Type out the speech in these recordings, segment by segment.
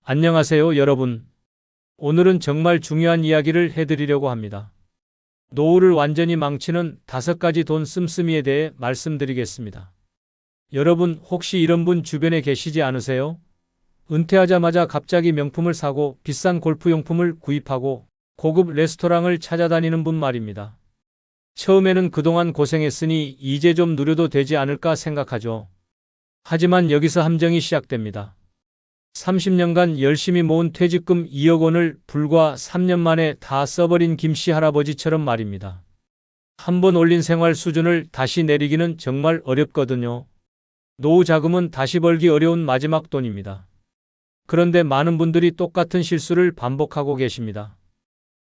안녕하세요, 여러분. 오늘은 정말 중요한 이야기를 해드리려고 합니다. 노후를 완전히 망치는 5가지 돈 씀씀이에 대해 말씀드리겠습니다. 여러분, 혹시 이런 분 주변에 계시지 않으세요? 은퇴하자마자 갑자기 명품을 사고 비싼 골프용품을 구입하고 고급 레스토랑을 찾아다니는 분 말입니다. 처음에는 그동안 고생했으니 이제 좀 누려도 되지 않을까 생각하죠. 하지만 여기서 함정이 시작됩니다. 30년간 열심히 모은 퇴직금 2억 원을 불과 3년 만에 다 써버린 김씨 할아버지처럼 말입니다. 한번 올린 생활 수준을 다시 내리기는 정말 어렵거든요. 노후 자금은 다시 벌기 어려운 마지막 돈입니다. 그런데 많은 분들이 똑같은 실수를 반복하고 계십니다.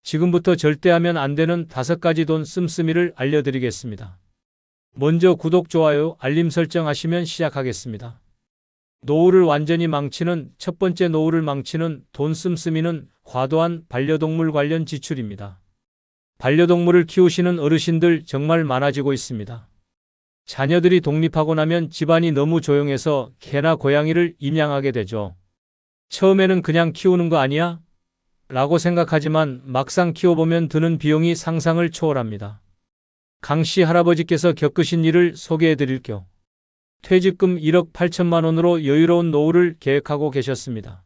지금부터 절대 하면 안 되는 5가지 돈 씀씀이를 알려드리겠습니다. 먼저 구독, 좋아요, 알림 설정하시면 시작하겠습니다. 노후를 완전히 망치는 첫 번째 노후를 망치는 돈 씀씀이는 과도한 반려동물 관련 지출입니다. 반려동물을 키우시는 어르신들 정말 많아지고 있습니다. 자녀들이 독립하고 나면 집안이 너무 조용해서 개나 고양이를 입양하게 되죠. 처음에는 그냥 키우는 거 아니야? 라고 생각하지만 막상 키워보면 드는 비용이 상상을 초월합니다. 강씨 할아버지께서 겪으신 일을 소개해드릴게요. 퇴직금 1억 8천만 원으로 여유로운 노후를 계획하고 계셨습니다.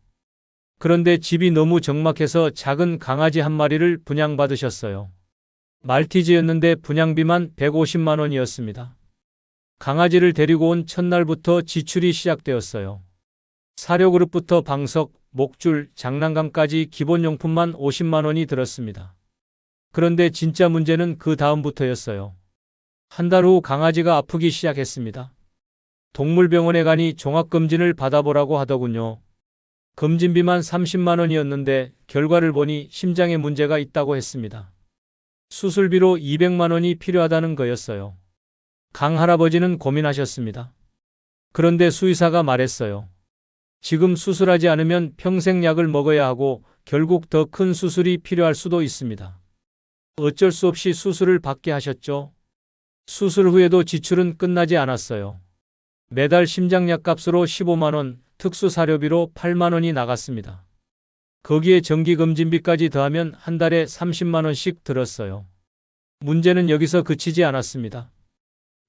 그런데 집이 너무 적막해서 작은 강아지 한 마리를 분양받으셨어요. 말티즈였는데 분양비만 150만 원이었습니다. 강아지를 데리고 온 첫날부터 지출이 시작되었어요. 사료그릇부터 방석, 목줄, 장난감까지 기본용품만 50만 원이 들었습니다. 그런데 진짜 문제는 그 다음부터였어요. 한 달 후 강아지가 아프기 시작했습니다. 동물병원에 가니 종합검진을 받아보라고 하더군요. 검진비만 30만 원이었는데 결과를 보니 심장에 문제가 있다고 했습니다. 수술비로 200만 원이 필요하다는 거였어요. 강 할아버지는 고민하셨습니다. 그런데 수의사가 말했어요. 지금 수술하지 않으면 평생 약을 먹어야 하고 결국 더 큰 수술이 필요할 수도 있습니다. 어쩔 수 없이 수술을 받게 하셨죠. 수술 후에도 지출은 끝나지 않았어요. 매달 심장약 값으로 15만 원, 특수사료비로 8만 원이 나갔습니다. 거기에 정기검진비까지 더하면 한 달에 30만 원씩 들었어요. 문제는 여기서 그치지 않았습니다.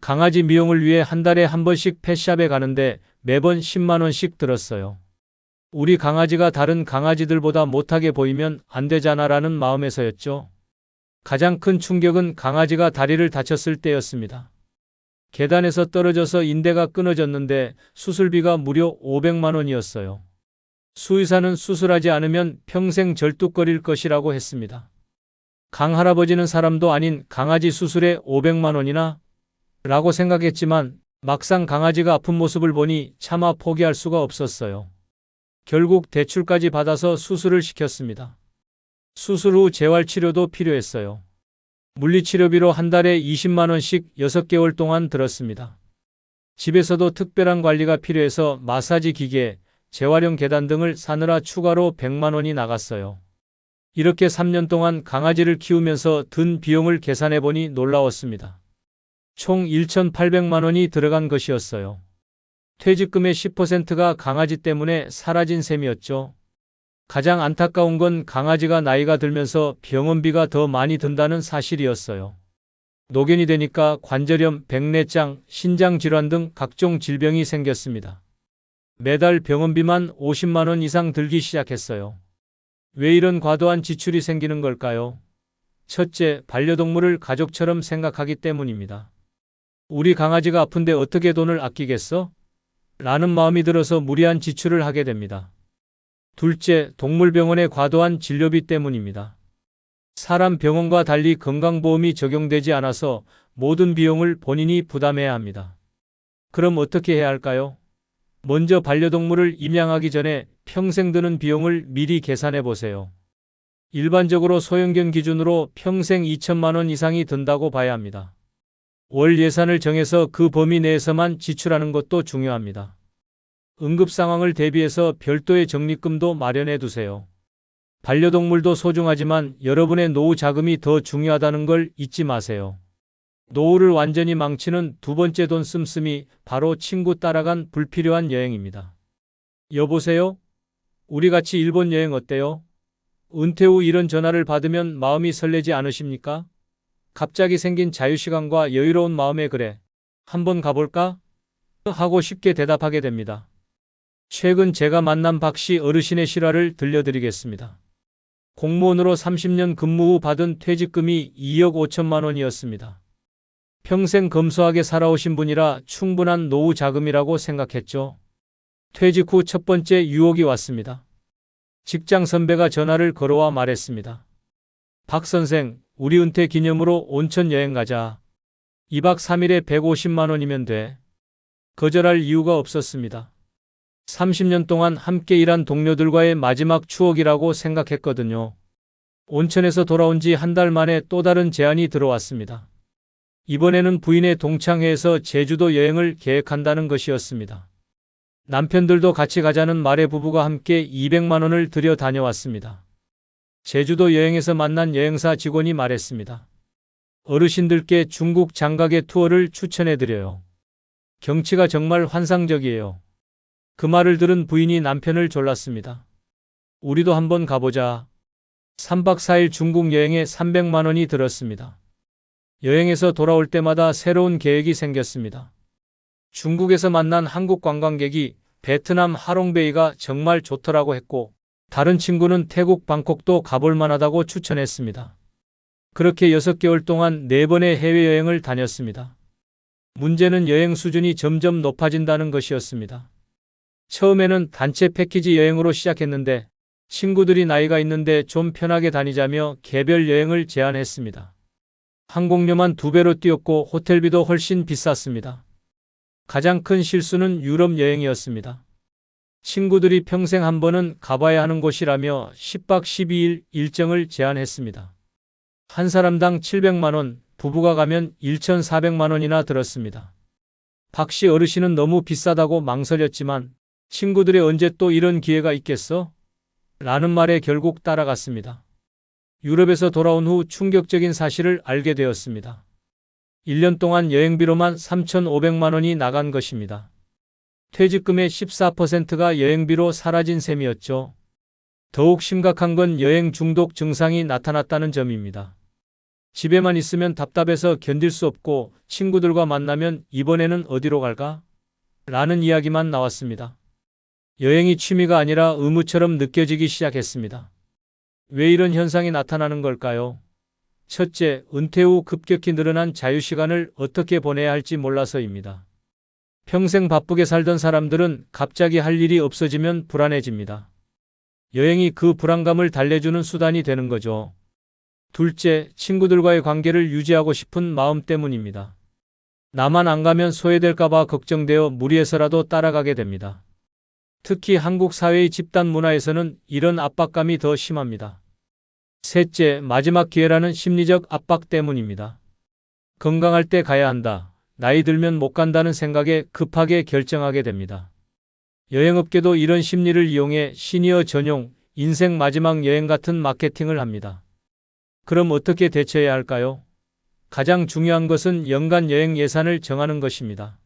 강아지 미용을 위해 한 달에 한 번씩 펫샵에 가는데 매번 10만 원씩 들었어요. 우리 강아지가 다른 강아지들보다 못하게 보이면 안 되잖아라는 마음에서였죠. 가장 큰 충격은 강아지가 다리를 다쳤을 때였습니다. 계단에서 떨어져서 인대가 끊어졌는데 수술비가 무려 500만 원이었어요. 수의사는 수술하지 않으면 평생 절뚝거릴 것이라고 했습니다. 강 할아버지는 사람도 아닌 강아지 수술에 500만 원이나? 라고 생각했지만 막상 강아지가 아픈 모습을 보니 차마 포기할 수가 없었어요. 결국 대출까지 받아서 수술을 시켰습니다. 수술 후 재활치료도 필요했어요. 물리치료비로 한 달에 20만 원씩 6개월 동안 들었습니다. 집에서도 특별한 관리가 필요해서 마사지 기계, 재활용 계단 등을 사느라 추가로 100만 원이 나갔어요. 이렇게 3년 동안 강아지를 키우면서 든 비용을 계산해보니 놀라웠습니다. 총 1,800만 원이 들어간 것이었어요. 퇴직금의 10%가 강아지 때문에 사라진 셈이었죠. 가장 안타까운 건 강아지가 나이가 들면서 병원비가 더 많이 든다는 사실이었어요. 노견이 되니까 관절염, 백내장, 신장질환 등 각종 질병이 생겼습니다. 매달 병원비만 50만 원 이상 들기 시작했어요. 왜 이런 과도한 지출이 생기는 걸까요? 첫째, 반려동물을 가족처럼 생각하기 때문입니다. 우리 강아지가 아픈데 어떻게 돈을 아끼겠어? 라는 마음이 들어서 무리한 지출을 하게 됩니다. 둘째, 동물병원의 과도한 진료비 때문입니다. 사람 병원과 달리 건강보험이 적용되지 않아서 모든 비용을 본인이 부담해야 합니다. 그럼 어떻게 해야 할까요? 먼저 반려동물을 입양하기 전에 평생 드는 비용을 미리 계산해 보세요. 일반적으로 소형견 기준으로 평생 2천만 원 이상이 든다고 봐야 합니다. 월 예산을 정해서 그 범위 내에서만 지출하는 것도 중요합니다. 응급 상황을 대비해서 별도의 적립금도 마련해 두세요. 반려동물도 소중하지만 여러분의 노후 자금이 더 중요하다는 걸 잊지 마세요. 노후를 완전히 망치는 두 번째 돈 씀씀이 바로 친구 따라간 불필요한 여행입니다. 여보세요? 우리 같이 일본 여행 어때요? 은퇴 후 이런 전화를 받으면 마음이 설레지 않으십니까? 갑자기 생긴 자유시간과 여유로운 마음에 그래. 한번 가볼까? 하고 쉽게 대답하게 됩니다. 최근 제가 만난 박씨 어르신의 실화를 들려드리겠습니다. 공무원으로 30년 근무 후 받은 퇴직금이 2억 5천만 원이었습니다. 평생 검소하게 살아오신 분이라 충분한 노후 자금이라고 생각했죠. 퇴직 후 첫 번째 유혹이 왔습니다. 직장 선배가 전화를 걸어와 말했습니다. 박 선생, 우리 은퇴 기념으로 온천 여행 가자. 2박 3일에 150만 원이면 돼. 거절할 이유가 없었습니다. 30년 동안 함께 일한 동료들과의 마지막 추억이라고 생각했거든요. 온천에서 돌아온 지 한 달 만에 또 다른 제안이 들어왔습니다. 이번에는 부인의 동창회에서 제주도 여행을 계획한다는 것이었습니다. 남편들도 같이 가자는 말에 부부가 함께 200만 원을 들여 다녀왔습니다. 제주도 여행에서 만난 여행사 직원이 말했습니다. 어르신들께 중국 장가게 투어를 추천해드려요. 경치가 정말 환상적이에요. 그 말을 들은 부인이 남편을 졸랐습니다. 우리도 한번 가보자. 3박 4일 중국 여행에 300만 원이 들었습니다. 여행에서 돌아올 때마다 새로운 계획이 생겼습니다. 중국에서 만난 한국 관광객이 베트남 하롱베이가 정말 좋더라고 했고, 다른 친구는 태국 방콕도 가볼 만하다고 추천했습니다. 그렇게 6개월 동안 4번의 해외여행을 다녔습니다. 문제는 여행 수준이 점점 높아진다는 것이었습니다. 처음에는 단체 패키지 여행으로 시작했는데 친구들이 나이가 있는데 좀 편하게 다니자며 개별 여행을 제안했습니다. 항공료만 2배로 뛰었고 호텔비도 훨씬 비쌌습니다. 가장 큰 실수는 유럽 여행이었습니다. 친구들이 평생 한 번은 가봐야 하는 곳이라며 10박 12일 일정을 제안했습니다. 한 사람당 700만 원, 부부가 가면 1,400만 원이나 들었습니다. 박씨 어르신은 너무 비싸다고 망설였지만 친구들이 언제 또 이런 기회가 있겠어? 라는 말에 결국 따라갔습니다. 유럽에서 돌아온 후 충격적인 사실을 알게 되었습니다. 1년 동안 여행비로만 3,500만 원이 나간 것입니다. 퇴직금의 14%가 여행비로 사라진 셈이었죠. 더욱 심각한 건 여행 중독 증상이 나타났다는 점입니다. 집에만 있으면 답답해서 견딜 수 없고 친구들과 만나면 이번에는 어디로 갈까? 라는 이야기만 나왔습니다. 여행이 취미가 아니라 의무처럼 느껴지기 시작했습니다. 왜 이런 현상이 나타나는 걸까요? 첫째, 은퇴 후 급격히 늘어난 자유시간을 어떻게 보내야 할지 몰라서입니다. 평생 바쁘게 살던 사람들은 갑자기 할 일이 없어지면 불안해집니다. 여행이 그 불안감을 달래주는 수단이 되는 거죠. 둘째, 친구들과의 관계를 유지하고 싶은 마음 때문입니다. 나만 안 가면 소외될까봐 걱정되어 무리해서라도 따라가게 됩니다. 특히 한국 사회의 집단 문화에서는 이런 압박감이 더 심합니다. 셋째, 마지막 기회라는 심리적 압박 때문입니다. 건강할 때 가야 한다. 나이 들면 못 간다는 생각에 급하게 결정하게 됩니다. 여행업계도 이런 심리를 이용해 시니어 전용 인생 마지막 여행 같은 마케팅을 합니다. 그럼 어떻게 대처해야 할까요? 가장 중요한 것은 연간 여행 예산을 정하는 것입니다.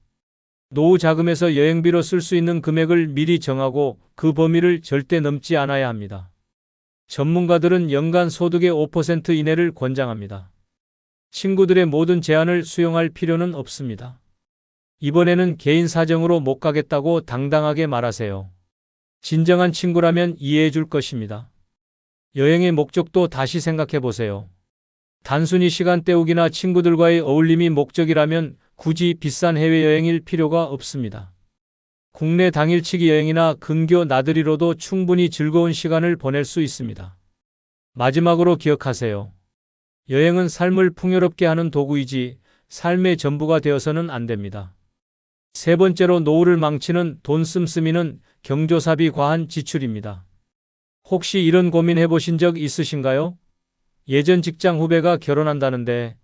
노후 자금에서 여행비로 쓸 수 있는 금액을 미리 정하고 그 범위를 절대 넘지 않아야 합니다. 전문가들은 연간 소득의 5% 이내를 권장합니다. 친구들의 모든 제안을 수용할 필요는 없습니다. 이번에는 개인 사정으로 못 가겠다고 당당하게 말하세요. 진정한 친구라면 이해해 줄 것입니다. 여행의 목적도 다시 생각해 보세요. 단순히 시간 때우기나 친구들과의 어울림이 목적이라면 굳이 비싼 해외여행일 필요가 없습니다. 국내 당일치기 여행이나 근교 나들이로도 충분히 즐거운 시간을 보낼 수 있습니다. 마지막으로 기억하세요. 여행은 삶을 풍요롭게 하는 도구이지 삶의 전부가 되어서는 안 됩니다. 세 번째로 노후를 망치는 돈 씀씀이는 경조사비 과한 지출입니다. 혹시 이런 고민 해보신 적 있으신가요? 예전 직장 후배가 결혼한다는데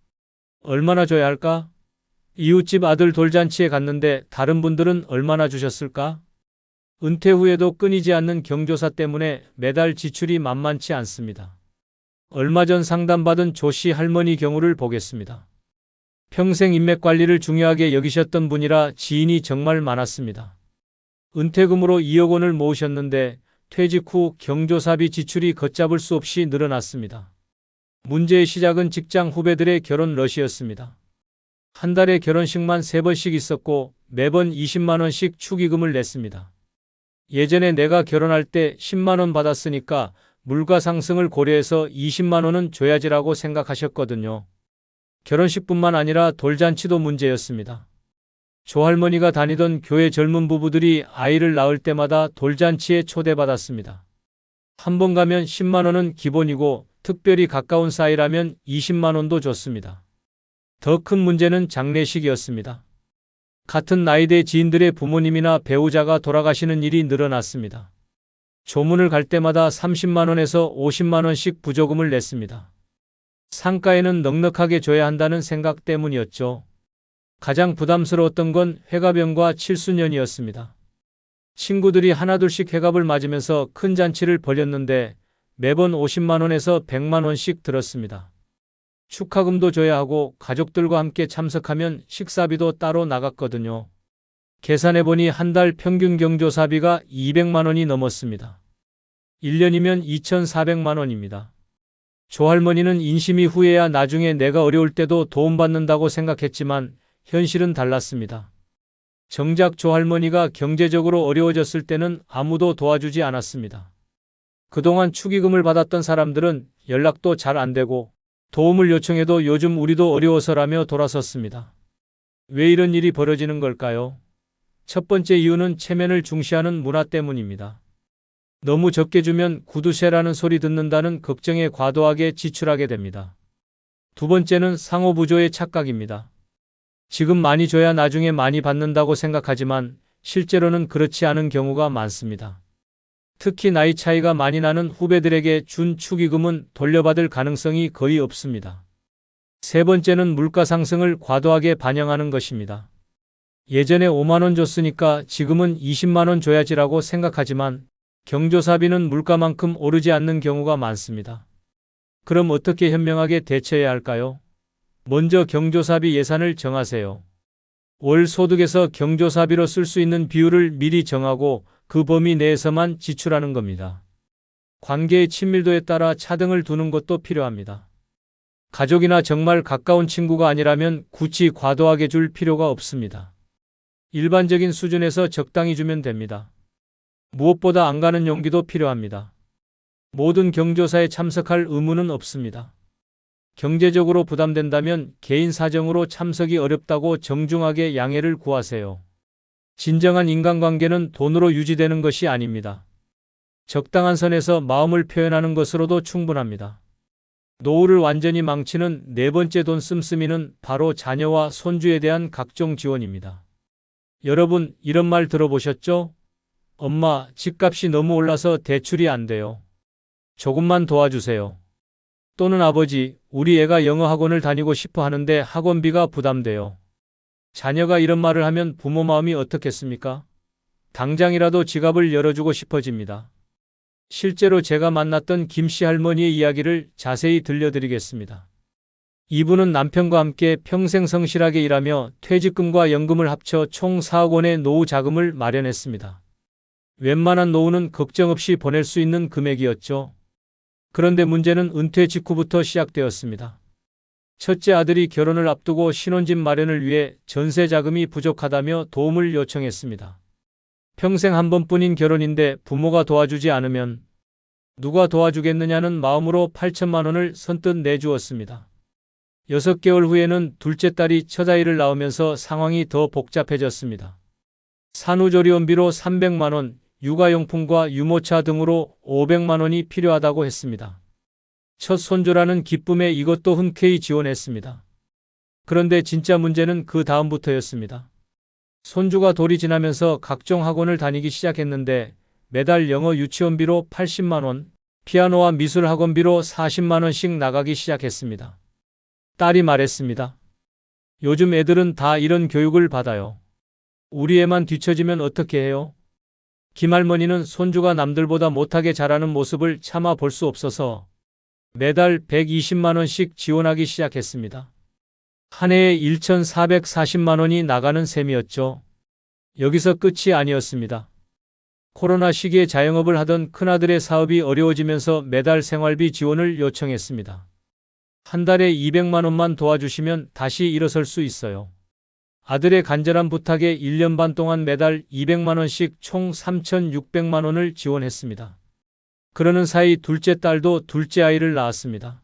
얼마나 줘야 할까? 이웃집 아들 돌잔치에 갔는데 다른 분들은 얼마나 주셨을까? 은퇴 후에도 끊이지 않는 경조사 때문에 매달 지출이 만만치 않습니다. 얼마 전 상담받은 조씨 할머니 경우를 보겠습니다. 평생 인맥 관리를 중요하게 여기셨던 분이라 지인이 정말 많았습니다. 은퇴금으로 2억 원을 모으셨는데 퇴직 후 경조사비 지출이 걷잡을 수 없이 늘어났습니다. 문제의 시작은 직장 후배들의 결혼 러시였습니다. 한 달에 결혼식만 3번씩 있었고 매번 20만 원씩 축의금을 냈습니다. 예전에 내가 결혼할 때 10만 원 받았으니까 물가 상승을 고려해서 20만 원은 줘야지라고 생각하셨거든요. 결혼식뿐만 아니라 돌잔치도 문제였습니다. 조할머니가 다니던 교회 젊은 부부들이 아이를 낳을 때마다 돌잔치에 초대받았습니다. 한 번 가면 10만 원은 기본이고 특별히 가까운 사이라면 20만 원도 줬습니다. 더 큰 문제는 장례식이었습니다. 같은 나이대 지인들의 부모님이나 배우자가 돌아가시는 일이 늘어났습니다. 조문을 갈 때마다 30만 원에서 50만 원씩 부조금을 냈습니다. 상가에는 넉넉하게 줘야 한다는 생각 때문이었죠. 가장 부담스러웠던 건 회가변과 칠순년이었습니다. 친구들이 하나둘씩 회갑을 맞으면서 큰 잔치를 벌였는데 매번 50만 원에서 100만 원씩 들었습니다. 축하금도 줘야 하고 가족들과 함께 참석하면 식사비도 따로 나갔거든요. 계산해보니 한 달 평균 경조사비가 200만 원이 넘었습니다. 1년이면 2,400만 원입니다. 조할머니는 인심이 후해야 나중에 내가 어려울 때도 도움받는다고 생각했지만 현실은 달랐습니다. 정작 조할머니가 경제적으로 어려워졌을 때는 아무도 도와주지 않았습니다. 그동안 축의금을 받았던 사람들은 연락도 잘 안 되고 도움을 요청해도 요즘 우리도 어려워서라며 돌아섰습니다. 왜 이런 일이 벌어지는 걸까요? 첫 번째 이유는 체면을 중시하는 문화 때문입니다. 너무 적게 주면 구두쇠라는 소리 듣는다는 걱정에 과도하게 지출하게 됩니다. 두 번째는 상호부조의 착각입니다. 지금 많이 줘야 나중에 많이 받는다고 생각하지만 실제로는 그렇지 않은 경우가 많습니다. 특히 나이 차이가 많이 나는 후배들에게 준 축의금은 돌려받을 가능성이 거의 없습니다. 세 번째는 물가 상승을 과도하게 반영하는 것입니다. 예전에 5만 원 줬으니까 지금은 20만 원 줘야지라고 생각하지만 경조사비는 물가만큼 오르지 않는 경우가 많습니다. 그럼 어떻게 현명하게 대처해야 할까요? 먼저 경조사비 예산을 정하세요. 월 소득에서 경조사비로 쓸 수 있는 비율을 미리 정하고 그 범위 내에서만 지출하는 겁니다. 관계의 친밀도에 따라 차등을 두는 것도 필요합니다. 가족이나 정말 가까운 친구가 아니라면 굳이 과도하게 줄 필요가 없습니다. 일반적인 수준에서 적당히 주면 됩니다. 무엇보다 안 가는 용기도 필요합니다. 모든 경조사에 참석할 의무는 없습니다. 경제적으로 부담된다면 개인 사정으로 참석이 어렵다고 정중하게 양해를 구하세요. 진정한 인간관계는 돈으로 유지되는 것이 아닙니다. 적당한 선에서 마음을 표현하는 것으로도 충분합니다. 노후를 완전히 망치는 네 번째 돈 씀씀이는 바로 자녀와 손주에 대한 각종 지원입니다. 여러분, 이런 말 들어보셨죠? 엄마, 집값이 너무 올라서 대출이 안 돼요. 조금만 도와주세요. 또는 아버지, 우리 애가 영어 학원을 다니고 싶어 하는데 학원비가 부담돼요. 자녀가 이런 말을 하면 부모 마음이 어떻겠습니까? 당장이라도 지갑을 열어주고 싶어집니다. 실제로 제가 만났던 김씨 할머니의 이야기를 자세히 들려드리겠습니다. 이분은 남편과 함께 평생 성실하게 일하며 퇴직금과 연금을 합쳐 총 4억 원의 노후 자금을 마련했습니다. 웬만한 노후는 걱정 없이 보낼 수 있는 금액이었죠. 그런데 문제는 은퇴 직후부터 시작되었습니다. 첫째 아들이 결혼을 앞두고 신혼집 마련을 위해 전세 자금이 부족하다며 도움을 요청했습니다. 평생 한 번뿐인 결혼인데 부모가 도와주지 않으면 누가 도와주겠느냐는 마음으로 8천만 원을 선뜻 내주었습니다. 6개월 후에는 둘째 딸이 첫아이를 낳으면서 상황이 더 복잡해졌습니다. 산후조리원비로 300만 원, 육아용품과 유모차 등으로 500만 원이 필요하다고 했습니다. 첫 손주라는 기쁨에 이것도 흔쾌히 지원했습니다. 그런데 진짜 문제는 그 다음부터였습니다. 손주가 돌이 지나면서 각종 학원을 다니기 시작했는데 매달 영어 유치원비로 80만 원, 피아노와 미술 학원비로 40만 원씩 나가기 시작했습니다. 딸이 말했습니다. 요즘 애들은 다 이런 교육을 받아요. 우리 애만 뒤처지면 어떻게 해요? 김할머니는 손주가 남들보다 못하게 자라는 모습을 참아 볼 수 없어서 매달 120만 원씩 지원하기 시작했습니다. 한 해에 1,440만 원이 나가는 셈이었죠. 여기서 끝이 아니었습니다. 코로나 시기에 자영업을 하던 큰아들의 사업이 어려워지면서 매달 생활비 지원을 요청했습니다. 한 달에 200만 원만 도와주시면 다시 일어설 수 있어요. 아들의 간절한 부탁에 1년 반 동안 매달 200만 원씩 총 3,600만 원을 지원했습니다. 그러는 사이 둘째 딸도 둘째 아이를 낳았습니다.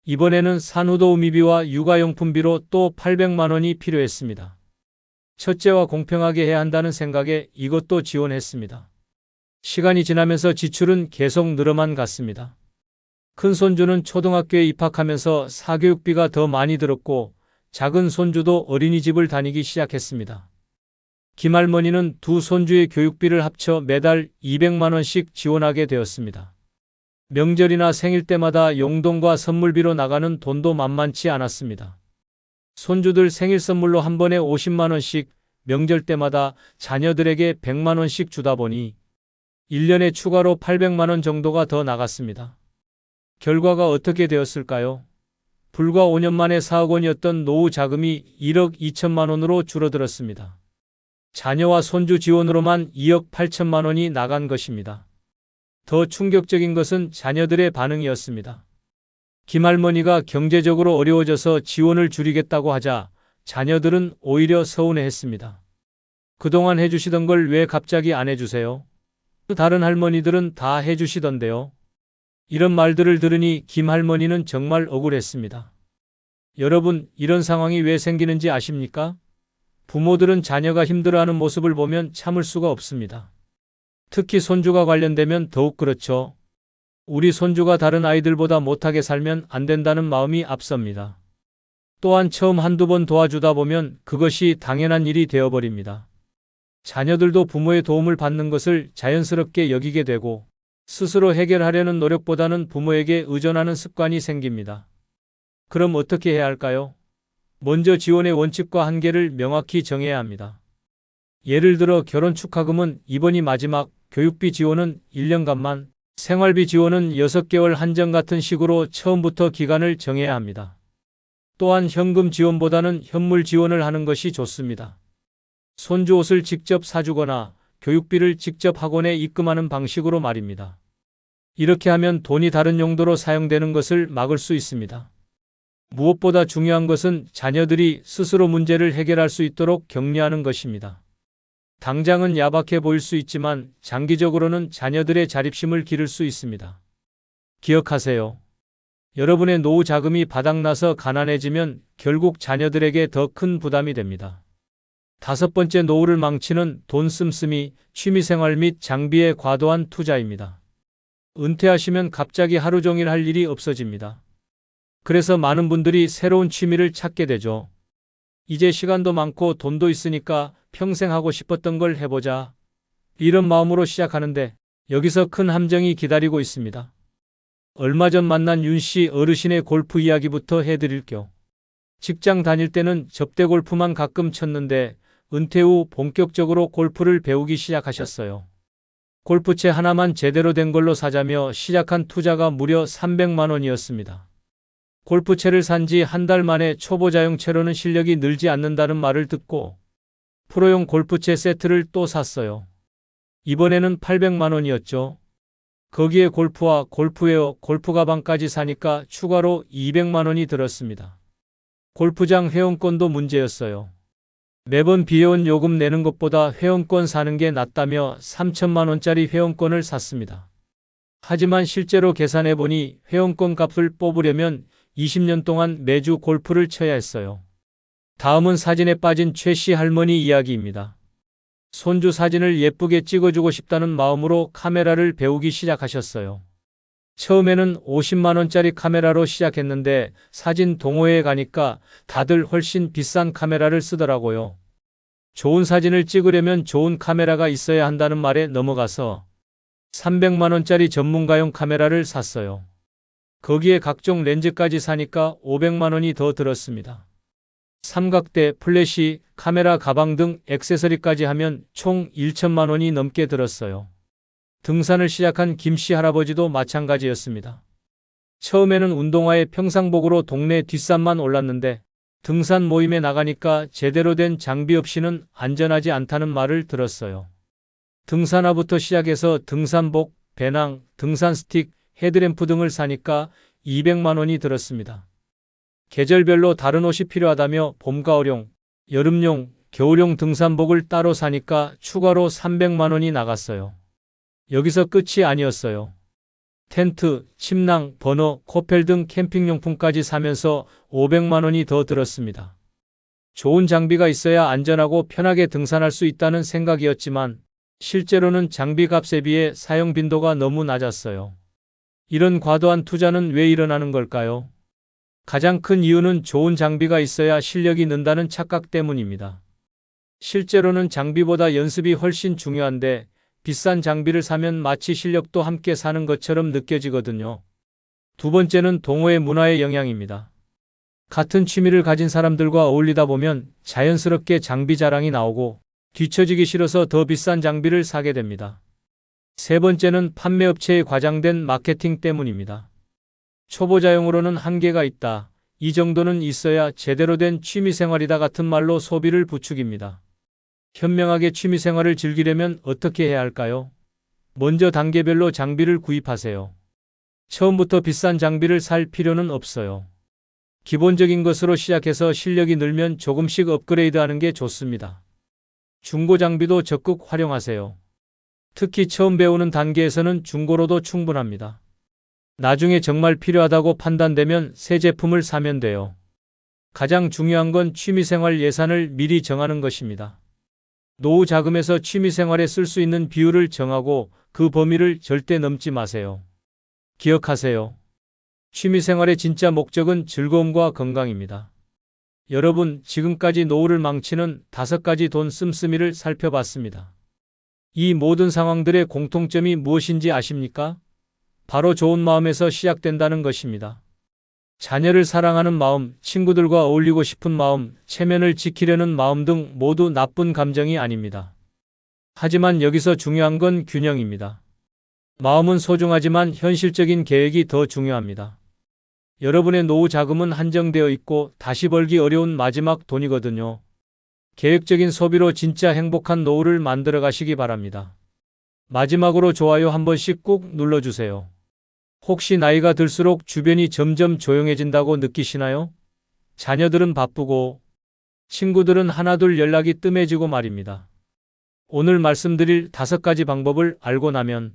이번에는 산후도우미비와 육아용품비로 또 800만 원이 필요했습니다. 첫째와 공평하게 해야 한다는 생각에 이것도 지원했습니다. 시간이 지나면서 지출은 계속 늘어만 갔습니다. 큰 손주는 초등학교에 입학하면서 사교육비가 더 많이 들었고 작은 손주도 어린이집을 다니기 시작했습니다. 김할머니는 두 손주의 교육비를 합쳐 매달 200만 원씩 지원하게 되었습니다. 명절이나 생일 때마다 용돈과 선물비로 나가는 돈도 만만치 않았습니다. 손주들 생일 선물로 한 번에 50만 원씩, 명절 때마다 자녀들에게 100만 원씩 주다 보니 1년에 추가로 800만 원 정도가 더 나갔습니다. 결과가 어떻게 되었을까요? 불과 5년 만에 4억 원이었던 노후 자금이 1억 2천만 원으로 줄어들었습니다. 자녀와 손주 지원으로만 2억 8천만 원이 나간 것입니다. 더 충격적인 것은 자녀들의 반응이었습니다. 김할머니가 경제적으로 어려워져서 지원을 줄이겠다고 하자 자녀들은 오히려 서운해했습니다. 그동안 해주시던 걸 왜 갑자기 안 해주세요? 다른 할머니들은 다 해주시던데요. 이런 말들을 들으니 김할머니는 정말 억울했습니다. 여러분, 이런 상황이 왜 생기는지 아십니까? 부모들은 자녀가 힘들어하는 모습을 보면 참을 수가 없습니다. 특히 손주가 관련되면 더욱 그렇죠. 우리 손주가 다른 아이들보다 못하게 살면 안 된다는 마음이 앞섭니다. 또한 처음 한두 번 도와주다 보면 그것이 당연한 일이 되어버립니다. 자녀들도 부모의 도움을 받는 것을 자연스럽게 여기게 되고 스스로 해결하려는 노력보다는 부모에게 의존하는 습관이 생깁니다. 그럼 어떻게 해야 할까요? 먼저 지원의 원칙과 한계를 명확히 정해야 합니다. 예를 들어 결혼 축하금은 이번이 마지막, 교육비 지원은 1년간만, 생활비 지원은 6개월 한정 같은 식으로 처음부터 기간을 정해야 합니다. 또한 현금 지원보다는 현물 지원을 하는 것이 좋습니다. 손주 옷을 직접 사주거나 교육비를 직접 학원에 입금하는 방식으로 말입니다. 이렇게 하면 돈이 다른 용도로 사용되는 것을 막을 수 있습니다. 무엇보다 중요한 것은 자녀들이 스스로 문제를 해결할 수 있도록 격려하는 것입니다. 당장은 야박해 보일 수 있지만 장기적으로는 자녀들의 자립심을 기를 수 있습니다. 기억하세요. 여러분의 노후 자금이 바닥나서 가난해지면 결국 자녀들에게 더 큰 부담이 됩니다. 5번째, 노후를 망치는 돈 씀씀이, 취미생활 및 장비에 과도한 투자입니다. 은퇴하시면 갑자기 하루 종일 할 일이 없어집니다. 그래서 많은 분들이 새로운 취미를 찾게 되죠. 이제 시간도 많고 돈도 있으니까 평생 하고 싶었던 걸 해보자. 이런 마음으로 시작하는데 여기서 큰 함정이 기다리고 있습니다. 얼마 전 만난 윤씨 어르신의 골프 이야기부터 해드릴게요. 직장 다닐 때는 접대 골프만 가끔 쳤는데 은퇴 후 본격적으로 골프를 배우기 시작하셨어요. 골프채 하나만 제대로 된 걸로 사자며 시작한 투자가 무려 300만 원이었습니다. 골프채를 산 지 한 달 만에 초보자용 채로는 실력이 늘지 않는다는 말을 듣고 프로용 골프채 세트를 또 샀어요. 이번에는 800만 원이었죠. 거기에 골프와 골프웨어, 골프 가방까지 사니까 추가로 200만 원이 들었습니다. 골프장 회원권도 문제였어요. 매번 비회원 요금 내는 것보다 회원권 사는 게 낫다며 3천만 원짜리 회원권을 샀습니다. 하지만 실제로 계산해보니 회원권 값을 뽑으려면 20년 동안 매주 골프를 쳐야 했어요. 다음은 사진에 빠진 최 씨 할머니 이야기입니다. 손주 사진을 예쁘게 찍어주고 싶다는 마음으로 카메라를 배우기 시작하셨어요. 처음에는 50만 원짜리 카메라로 시작했는데 사진 동호회에 가니까 다들 훨씬 비싼 카메라를 쓰더라고요. 좋은 사진을 찍으려면 좋은 카메라가 있어야 한다는 말에 넘어가서 300만 원짜리 전문가용 카메라를 샀어요. 거기에 각종 렌즈까지 사니까 500만 원이 더 들었습니다. 삼각대, 플래시, 카메라, 가방 등 액세서리까지 하면 총 1천만 원이 넘게 들었어요. 등산을 시작한 김씨 할아버지도 마찬가지였습니다. 처음에는 운동화에 평상복으로 동네 뒷산만 올랐는데 등산 모임에 나가니까 제대로 된 장비 없이는 안전하지 않다는 말을 들었어요. 등산화부터 시작해서 등산복, 배낭, 등산 스틱, 헤드램프 등을 사니까 200만 원이 들었습니다. 계절별로 다른 옷이 필요하다며 봄가을용, 여름용, 겨울용 등산복을 따로 사니까 추가로 300만 원이 나갔어요. 여기서 끝이 아니었어요. 텐트, 침낭, 버너, 코펠 등 캠핑용품까지 사면서 500만 원이 더 들었습니다. 좋은 장비가 있어야 안전하고 편하게 등산할 수 있다는 생각이었지만 실제로는 장비 값에 비해 사용 빈도가 너무 낮았어요. 이런 과도한 투자는 왜 일어나는 걸까요? 가장 큰 이유는 좋은 장비가 있어야 실력이 는다는 착각 때문입니다. 실제로는 장비보다 연습이 훨씬 중요한데 비싼 장비를 사면 마치 실력도 함께 사는 것처럼 느껴지거든요. 두 번째는 동호회 문화의 영향입니다. 같은 취미를 가진 사람들과 어울리다 보면 자연스럽게 장비 자랑이 나오고 뒤처지기 싫어서 더 비싼 장비를 사게 됩니다. 세 번째는 판매업체의 과장된 마케팅 때문입니다. 초보자용으로는 한계가 있다. 이 정도는 있어야 제대로 된 취미생활이다 같은 말로 소비를 부추깁니다. 현명하게 취미생활을 즐기려면 어떻게 해야 할까요? 먼저 단계별로 장비를 구입하세요. 처음부터 비싼 장비를 살 필요는 없어요. 기본적인 것으로 시작해서 실력이 늘면 조금씩 업그레이드하는 게 좋습니다. 중고 장비도 적극 활용하세요. 특히 처음 배우는 단계에서는 중고로도 충분합니다. 나중에 정말 필요하다고 판단되면 새 제품을 사면 돼요. 가장 중요한 건 취미생활 예산을 미리 정하는 것입니다. 노후 자금에서 취미생활에 쓸 수 있는 비율을 정하고 그 범위를 절대 넘지 마세요. 기억하세요. 취미생활의 진짜 목적은 즐거움과 건강입니다. 여러분, 지금까지 노후를 망치는 5가지 돈 씀씀이를 살펴봤습니다. 이 모든 상황들의 공통점이 무엇인지 아십니까? 바로 좋은 마음에서 시작된다는 것입니다. 자녀를 사랑하는 마음, 친구들과 어울리고 싶은 마음, 체면을 지키려는 마음 등 모두 나쁜 감정이 아닙니다. 하지만 여기서 중요한 건 균형입니다. 마음은 소중하지만 현실적인 계획이 더 중요합니다. 여러분의 노후 자금은 한정되어 있고 다시 벌기 어려운 마지막 돈이거든요. 계획적인 소비로 진짜 행복한 노후를 만들어 가시기 바랍니다. 마지막으로 좋아요 한 번씩 꾹 눌러주세요. 혹시 나이가 들수록 주변이 점점 조용해진다고 느끼시나요? 자녀들은 바쁘고 친구들은 하나둘 연락이 뜸해지고 말입니다. 오늘 말씀드릴 5가지 방법을 알고 나면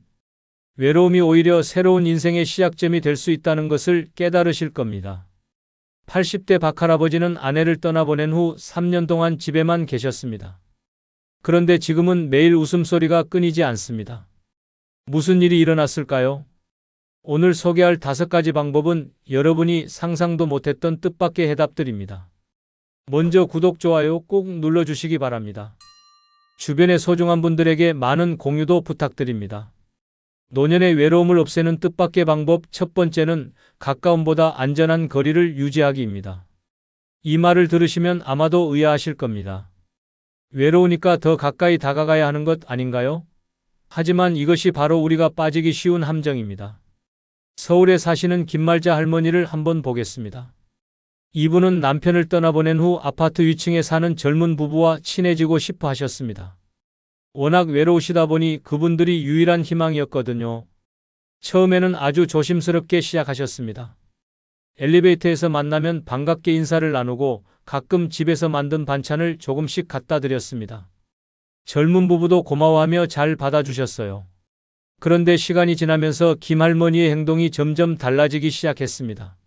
외로움이 오히려 새로운 인생의 시작점이 될 수 있다는 것을 깨달으실 겁니다. 80대 박할아버지는 아내를 떠나보낸 후 3년 동안 집에만 계셨습니다. 그런데 지금은 매일 웃음소리가 끊이지 않습니다. 무슨 일이 일어났을까요? 오늘 소개할 5가지 방법은 여러분이 상상도 못했던 뜻밖의 해답들입니다. 먼저 구독, 좋아요 꼭 눌러주시기 바랍니다. 주변의 소중한 분들에게 많은 공유도 부탁드립니다. 노년의 외로움을 없애는 뜻밖의 방법 첫 번째는 가까움보다 안전한 거리를 유지하기입니다. 이 말을 들으시면 아마도 의아하실 겁니다. 외로우니까 더 가까이 다가가야 하는 것 아닌가요? 하지만 이것이 바로 우리가 빠지기 쉬운 함정입니다. 서울에 사시는 김말자 할머니를 한번 보겠습니다. 이분은 남편을 떠나보낸 후 아파트 위층에 사는 젊은 부부와 친해지고 싶어 하셨습니다. 워낙 외로우시다 보니 그분들이 유일한 희망이었거든요. 처음에는 아주 조심스럽게 시작하셨습니다. 엘리베이터에서 만나면 반갑게 인사를 나누고 가끔 집에서 만든 반찬을 조금씩 갖다 드렸습니다. 젊은 부부도 고마워하며 잘 받아주셨어요. 그런데 시간이 지나면서 김 할머니의 행동이 점점 달라지기 시작했습니다.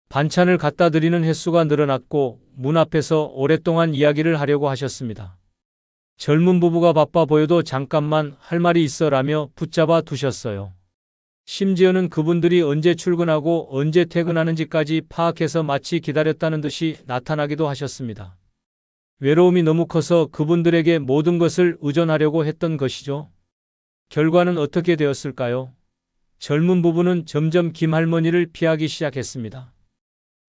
반찬을 갖다 드리는 횟수가 늘어났고 문 앞에서 오랫동안 이야기를 하려고 하셨습니다. 젊은 부부가 바빠 보여도 잠깐만 할 말이 있어라며 붙잡아 두셨어요. 심지어는 그분들이 언제 출근하고 언제 퇴근하는지까지 파악해서 마치 기다렸다는 듯이 나타나기도 하셨습니다. 외로움이 너무 커서 그분들에게 모든 것을 의존하려고 했던 것이죠. 결과는 어떻게 되었을까요? 젊은 부부는 점점 김 할머니를 피하기 시작했습니다.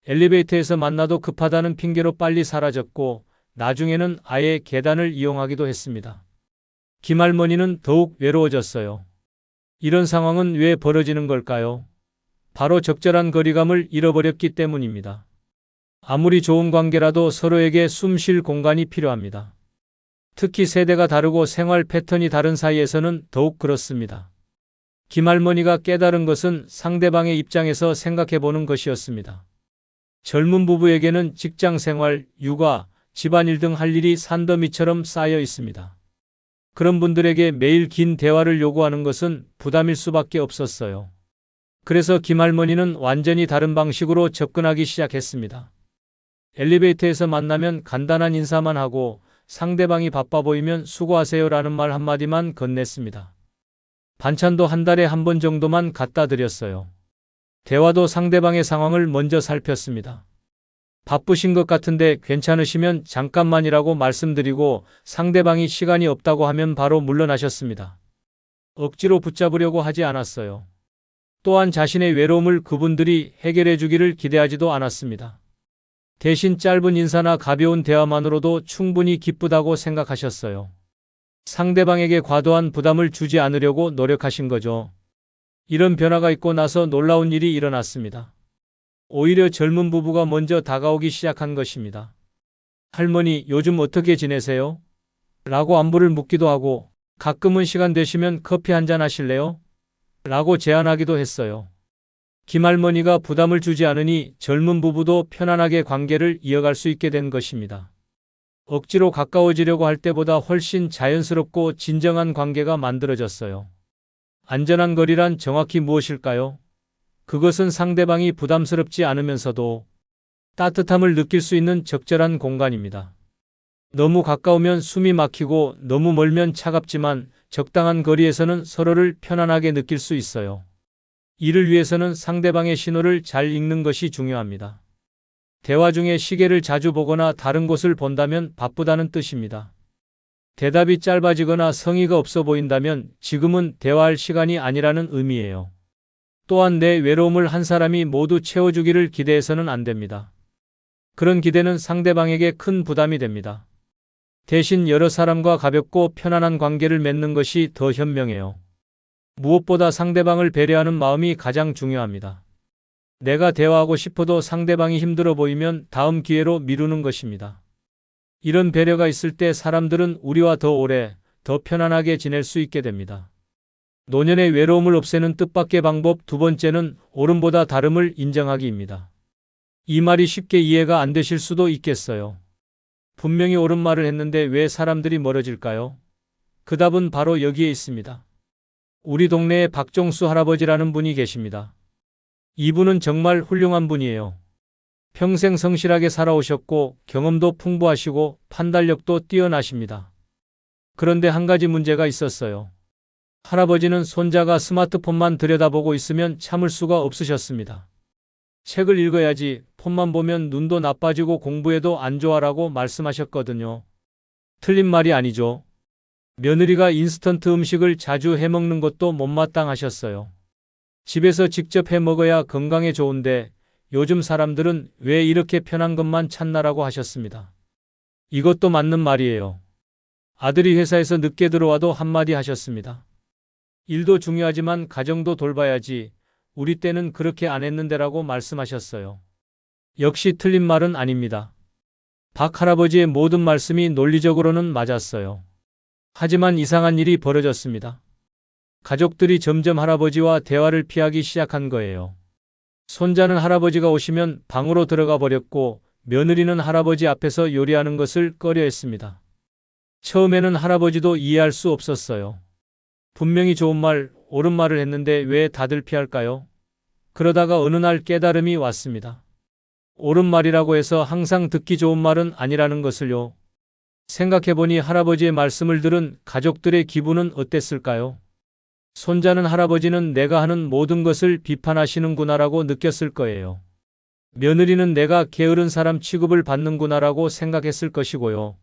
엘리베이터에서 만나도 급하다는 핑계로 빨리 사라졌고 나중에는 아예 계단을 이용하기도 했습니다. 김 할머니는 더욱 외로워졌어요. 이런 상황은 왜 벌어지는 걸까요? 바로 적절한 거리감을 잃어버렸기 때문입니다. 아무리 좋은 관계라도 서로에게 숨 쉴 공간이 필요합니다. 특히 세대가 다르고 생활 패턴이 다른 사이에서는 더욱 그렇습니다. 김할머니가 깨달은 것은 상대방의 입장에서 생각해 보는 것이었습니다. 젊은 부부에게는 직장 생활, 육아, 집안일 등 할 일이 산더미처럼 쌓여 있습니다. 그런 분들에게 매일 긴 대화를 요구하는 것은 부담일 수밖에 없었어요. 그래서 김할머니는 완전히 다른 방식으로 접근하기 시작했습니다. 엘리베이터에서 만나면 간단한 인사만 하고 상대방이 바빠 보이면 수고하세요라는 말 한마디만 건넸습니다. 반찬도 한 달에 한 번 정도만 갖다 드렸어요. 대화도 상대방의 상황을 먼저 살폈습니다. 바쁘신 것 같은데 괜찮으시면 잠깐만이라고 말씀드리고 상대방이 시간이 없다고 하면 바로 물러나셨습니다. 억지로 붙잡으려고 하지 않았어요. 또한 자신의 외로움을 그분들이 해결해 주기를 기대하지도 않았습니다. 대신 짧은 인사나 가벼운 대화만으로도 충분히 기쁘다고 생각하셨어요. 상대방에게 과도한 부담을 주지 않으려고 노력하신 거죠. 이런 변화가 있고 나서 놀라운 일이 일어났습니다. 오히려 젊은 부부가 먼저 다가오기 시작한 것입니다. 할머니, 요즘 어떻게 지내세요? 라고 안부를 묻기도 하고 가끔은 시간 되시면 커피 한잔 하실래요? 라고 제안하기도 했어요. 김할머니가 부담을 주지 않으니 젊은 부부도 편안하게 관계를 이어갈 수 있게 된 것입니다. 억지로 가까워지려고 할 때보다 훨씬 자연스럽고 진정한 관계가 만들어졌어요. 안전한 거리란 정확히 무엇일까요? 그것은 상대방이 부담스럽지 않으면서도 따뜻함을 느낄 수 있는 적절한 공간입니다. 너무 가까우면 숨이 막히고 너무 멀면 차갑지만 적당한 거리에서는 서로를 편안하게 느낄 수 있어요. 이를 위해서는 상대방의 신호를 잘 읽는 것이 중요합니다. 대화 중에 시계를 자주 보거나 다른 곳을 본다면 바쁘다는 뜻입니다. 대답이 짧아지거나 성의가 없어 보인다면 지금은 대화할 시간이 아니라는 의미예요. 또한 내 외로움을 한 사람이 모두 채워주기를 기대해서는 안 됩니다. 그런 기대는 상대방에게 큰 부담이 됩니다. 대신 여러 사람과 가볍고 편안한 관계를 맺는 것이 더 현명해요. 무엇보다 상대방을 배려하는 마음이 가장 중요합니다. 내가 대화하고 싶어도 상대방이 힘들어 보이면 다음 기회로 미루는 것입니다. 이런 배려가 있을 때 사람들은 우리와 더 오래, 더 편안하게 지낼 수 있게 됩니다. 노년의 외로움을 없애는 뜻밖의 방법 두 번째는 옳음보다 다름을 인정하기입니다. 이 말이 쉽게 이해가 안 되실 수도 있겠어요. 분명히 옳은 말을 했는데 왜 사람들이 멀어질까요? 그 답은 바로 여기에 있습니다. 우리 동네에 박종수 할아버지라는 분이 계십니다. 이분은 정말 훌륭한 분이에요. 평생 성실하게 살아오셨고 경험도 풍부하시고 판단력도 뛰어나십니다. 그런데 한 가지 문제가 있었어요. 할아버지는 손자가 스마트폰만 들여다보고 있으면 참을 수가 없으셨습니다. 책을 읽어야지, 폰만 보면 눈도 나빠지고 공부에도 안 좋아라고 말씀하셨거든요. 틀린 말이 아니죠. 며느리가 인스턴트 음식을 자주 해먹는 것도 못마땅하셨어요. 집에서 직접 해먹어야 건강에 좋은데 요즘 사람들은 왜 이렇게 편한 것만 찾나라고 하셨습니다. 이것도 맞는 말이에요. 아들이 회사에서 늦게 들어와도 한마디 하셨습니다. 일도 중요하지만 가정도 돌봐야지. 우리 때는 그렇게 안 했는데라고 말씀하셨어요. 역시 틀린 말은 아닙니다. 박 할아버지의 모든 말씀이 논리적으로는 맞았어요. 하지만 이상한 일이 벌어졌습니다. 가족들이 점점 할아버지와 대화를 피하기 시작한 거예요. 손자는 할아버지가 오시면 방으로 들어가 버렸고 며느리는 할아버지 앞에서 요리하는 것을 꺼려했습니다. 처음에는 할아버지도 이해할 수 없었어요. 분명히 좋은 말, 옳은 말을 했는데 왜 다들 피할까요? 그러다가 어느 날 깨달음이 왔습니다. 옳은 말이라고 해서 항상 듣기 좋은 말은 아니라는 것을요. 생각해보니 할아버지의 말씀을 들은 가족들의 기분은 어땠을까요? 손자는 할아버지는 내가 하는 모든 것을 비판하시는구나라고 느꼈을 거예요. 며느리는 내가 게으른 사람 취급을 받는구나라고 생각했을 것이고요.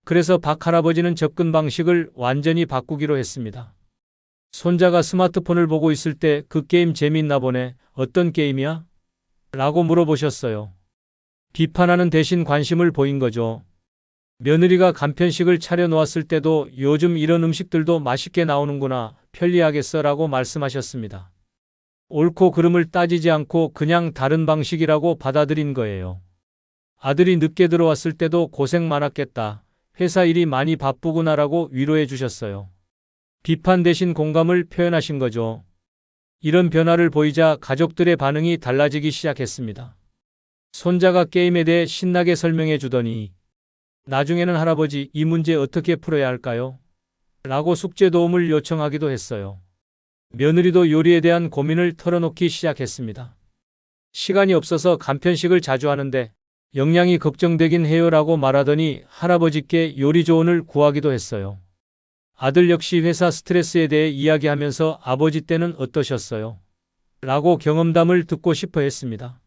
그래서 박 할아버지는 접근 방식을 완전히 바꾸기로 했습니다. 손자가 스마트폰을 보고 있을 때 그 게임 재미있나 보네. 어떤 게임이야? 라고 물어보셨어요. 비판하는 대신 관심을 보인 거죠. 며느리가 간편식을 차려 놓았을 때도 요즘 이런 음식들도 맛있게 나오는구나. 편리하겠어 라고 말씀하셨습니다. 옳고 그름을 따지지 않고 그냥 다른 방식이라고 받아들인 거예요. 아들이 늦게 들어왔을 때도 고생 많았겠다. 회사 일이 많이 바쁘구나라고 위로해 주셨어요. 비판 대신 공감을 표현하신 거죠. 이런 변화를 보이자 가족들의 반응이 달라지기 시작했습니다. 손자가 게임에 대해 신나게 설명해 주더니 나중에는 할아버지 이 문제 어떻게 풀어야 할까요? 라고 숙제 도움을 요청하기도 했어요. 며느리도 요리에 대한 고민을 털어놓기 시작했습니다. 시간이 없어서 간편식을 자주 하는데 영양이 걱정되긴 해요 라고 말하더니 할아버지께 요리 조언을 구하기도 했어요. 아들 역시 회사 스트레스에 대해 이야기하면서 아버지 때는 어떠셨어요? 라고 경험담을 듣고 싶어 했습니다.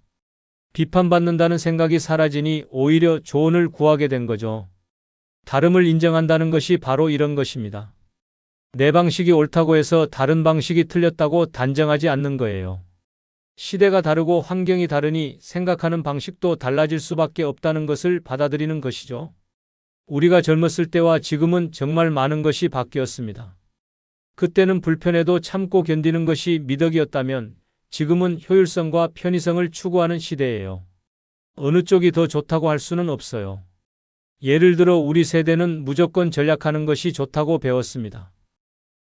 비판받는다는 생각이 사라지니 오히려 조언을 구하게 된 거죠. 다름을 인정한다는 것이 바로 이런 것입니다. 내 방식이 옳다고 해서 다른 방식이 틀렸다고 단정하지 않는 거예요. 시대가 다르고 환경이 다르니 생각하는 방식도 달라질 수밖에 없다는 것을 받아들이는 것이죠. 우리가 젊었을 때와 지금은 정말 많은 것이 바뀌었습니다. 그때는 불편해도 참고 견디는 것이 미덕이었다면 지금은 효율성과 편의성을 추구하는 시대예요. 어느 쪽이 더 좋다고 할 수는 없어요. 예를 들어 우리 세대는 무조건 전략하는 것이 좋다고 배웠습니다.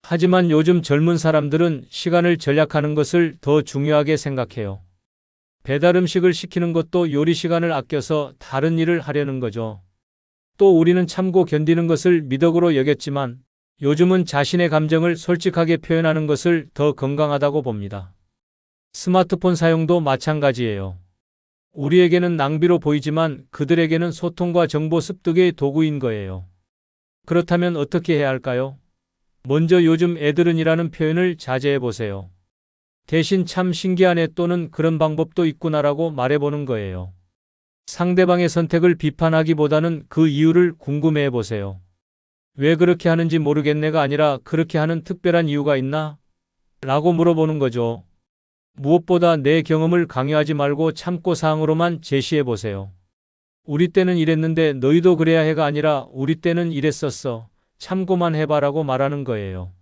하지만 요즘 젊은 사람들은 시간을 전략하는 것을 더 중요하게 생각해요. 배달 음식을 시키는 것도 요리 시간을 아껴서 다른 일을 하려는 거죠. 또 우리는 참고 견디는 것을 미덕으로 여겼지만 요즘은 자신의 감정을 솔직하게 표현하는 것을 더 건강하다고 봅니다. 스마트폰 사용도 마찬가지예요. 우리에게는 낭비로 보이지만 그들에게는 소통과 정보 습득의 도구인 거예요. 그렇다면 어떻게 해야 할까요? 먼저 요즘 애들은 이라는 표현을 자제해 보세요. 대신 참 신기하네 또는 그런 방법도 있구나라고 말해보는 거예요. 상대방의 선택을 비판하기보다는 그 이유를 궁금해해 보세요. 왜 그렇게 하는지 모르겠네가 아니라 그렇게 하는 특별한 이유가 있나? 라고 물어보는 거죠. 무엇보다 내 경험을 강요하지 말고 참고사항으로만 제시해 보세요. 우리 때는 이랬는데 너희도 그래야 해가 아니라 우리 때는 이랬었어. 참고만 해봐라고 말하는 거예요.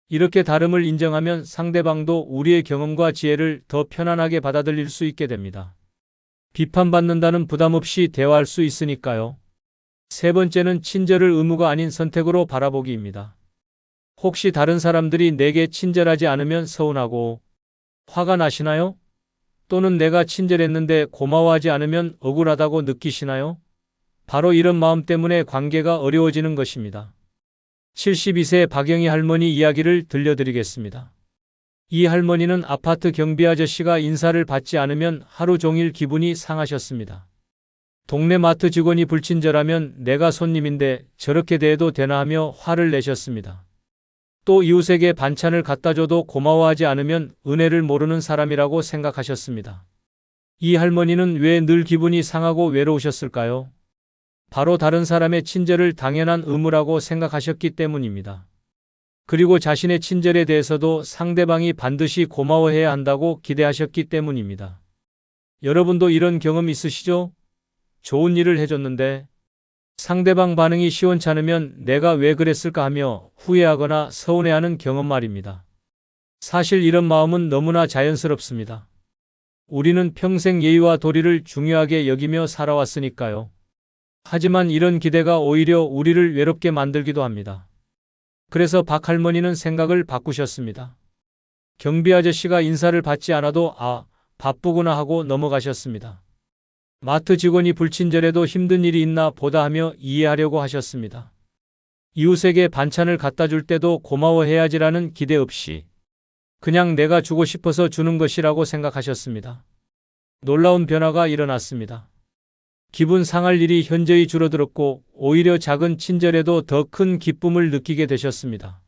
이렇게 다름을 인정하면 상대방도 우리의 경험과 지혜를 더 편안하게 받아들일 수 있게 됩니다. 비판받는다는 부담 없이 대화할 수 있으니까요. 세 번째는 친절을 의무가 아닌 선택으로 바라보기입니다. 혹시 다른 사람들이 내게 친절하지 않으면 서운하고 화가 나시나요? 또는 내가 친절했는데 고마워하지 않으면 억울하다고 느끼시나요? 바로 이런 마음 때문에 관계가 어려워지는 것입니다. 72세 박영희 할머니 이야기를 들려드리겠습니다. 이 할머니는 아파트 경비 아저씨가 인사를 받지 않으면 하루 종일 기분이 상하셨습니다. 동네 마트 직원이 불친절하면 내가 손님인데 저렇게 대해도 되나 하며 화를 내셨습니다. 또 이웃에게 반찬을 갖다 줘도 고마워하지 않으면 은혜를 모르는 사람이라고 생각하셨습니다. 이 할머니는 왜 늘 기분이 상하고 외로우셨을까요? 바로 다른 사람의 친절을 당연한 의무라고 생각하셨기 때문입니다. 그리고 자신의 친절에 대해서도 상대방이 반드시 고마워해야 한다고 기대하셨기 때문입니다. 여러분도 이런 경험 있으시죠? 좋은 일을 해줬는데 상대방 반응이 시원찮으면 내가 왜 그랬을까 하며 후회하거나 서운해하는 경험 말입니다. 사실 이런 마음은 너무나 자연스럽습니다. 우리는 평생 예의와 도리를 중요하게 여기며 살아왔으니까요. 하지만 이런 기대가 오히려 우리를 외롭게 만들기도 합니다. 그래서 박 할머니는 생각을 바꾸셨습니다. 경비 아저씨가 인사를 받지 않아도 바쁘구나 하고 넘어가셨습니다. 마트 직원이 불친절해도 힘든 일이 있나 보다 하며 이해하려고 하셨습니다. 이웃에게 반찬을 갖다 줄 때도 고마워해야지라는 기대 없이 그냥 내가 주고 싶어서 주는 것이라고 생각하셨습니다. 놀라운 변화가 일어났습니다. 기분 상할 일이 현저히 줄어들었고 오히려 작은 친절에도 더 큰 기쁨을 느끼게 되셨습니다.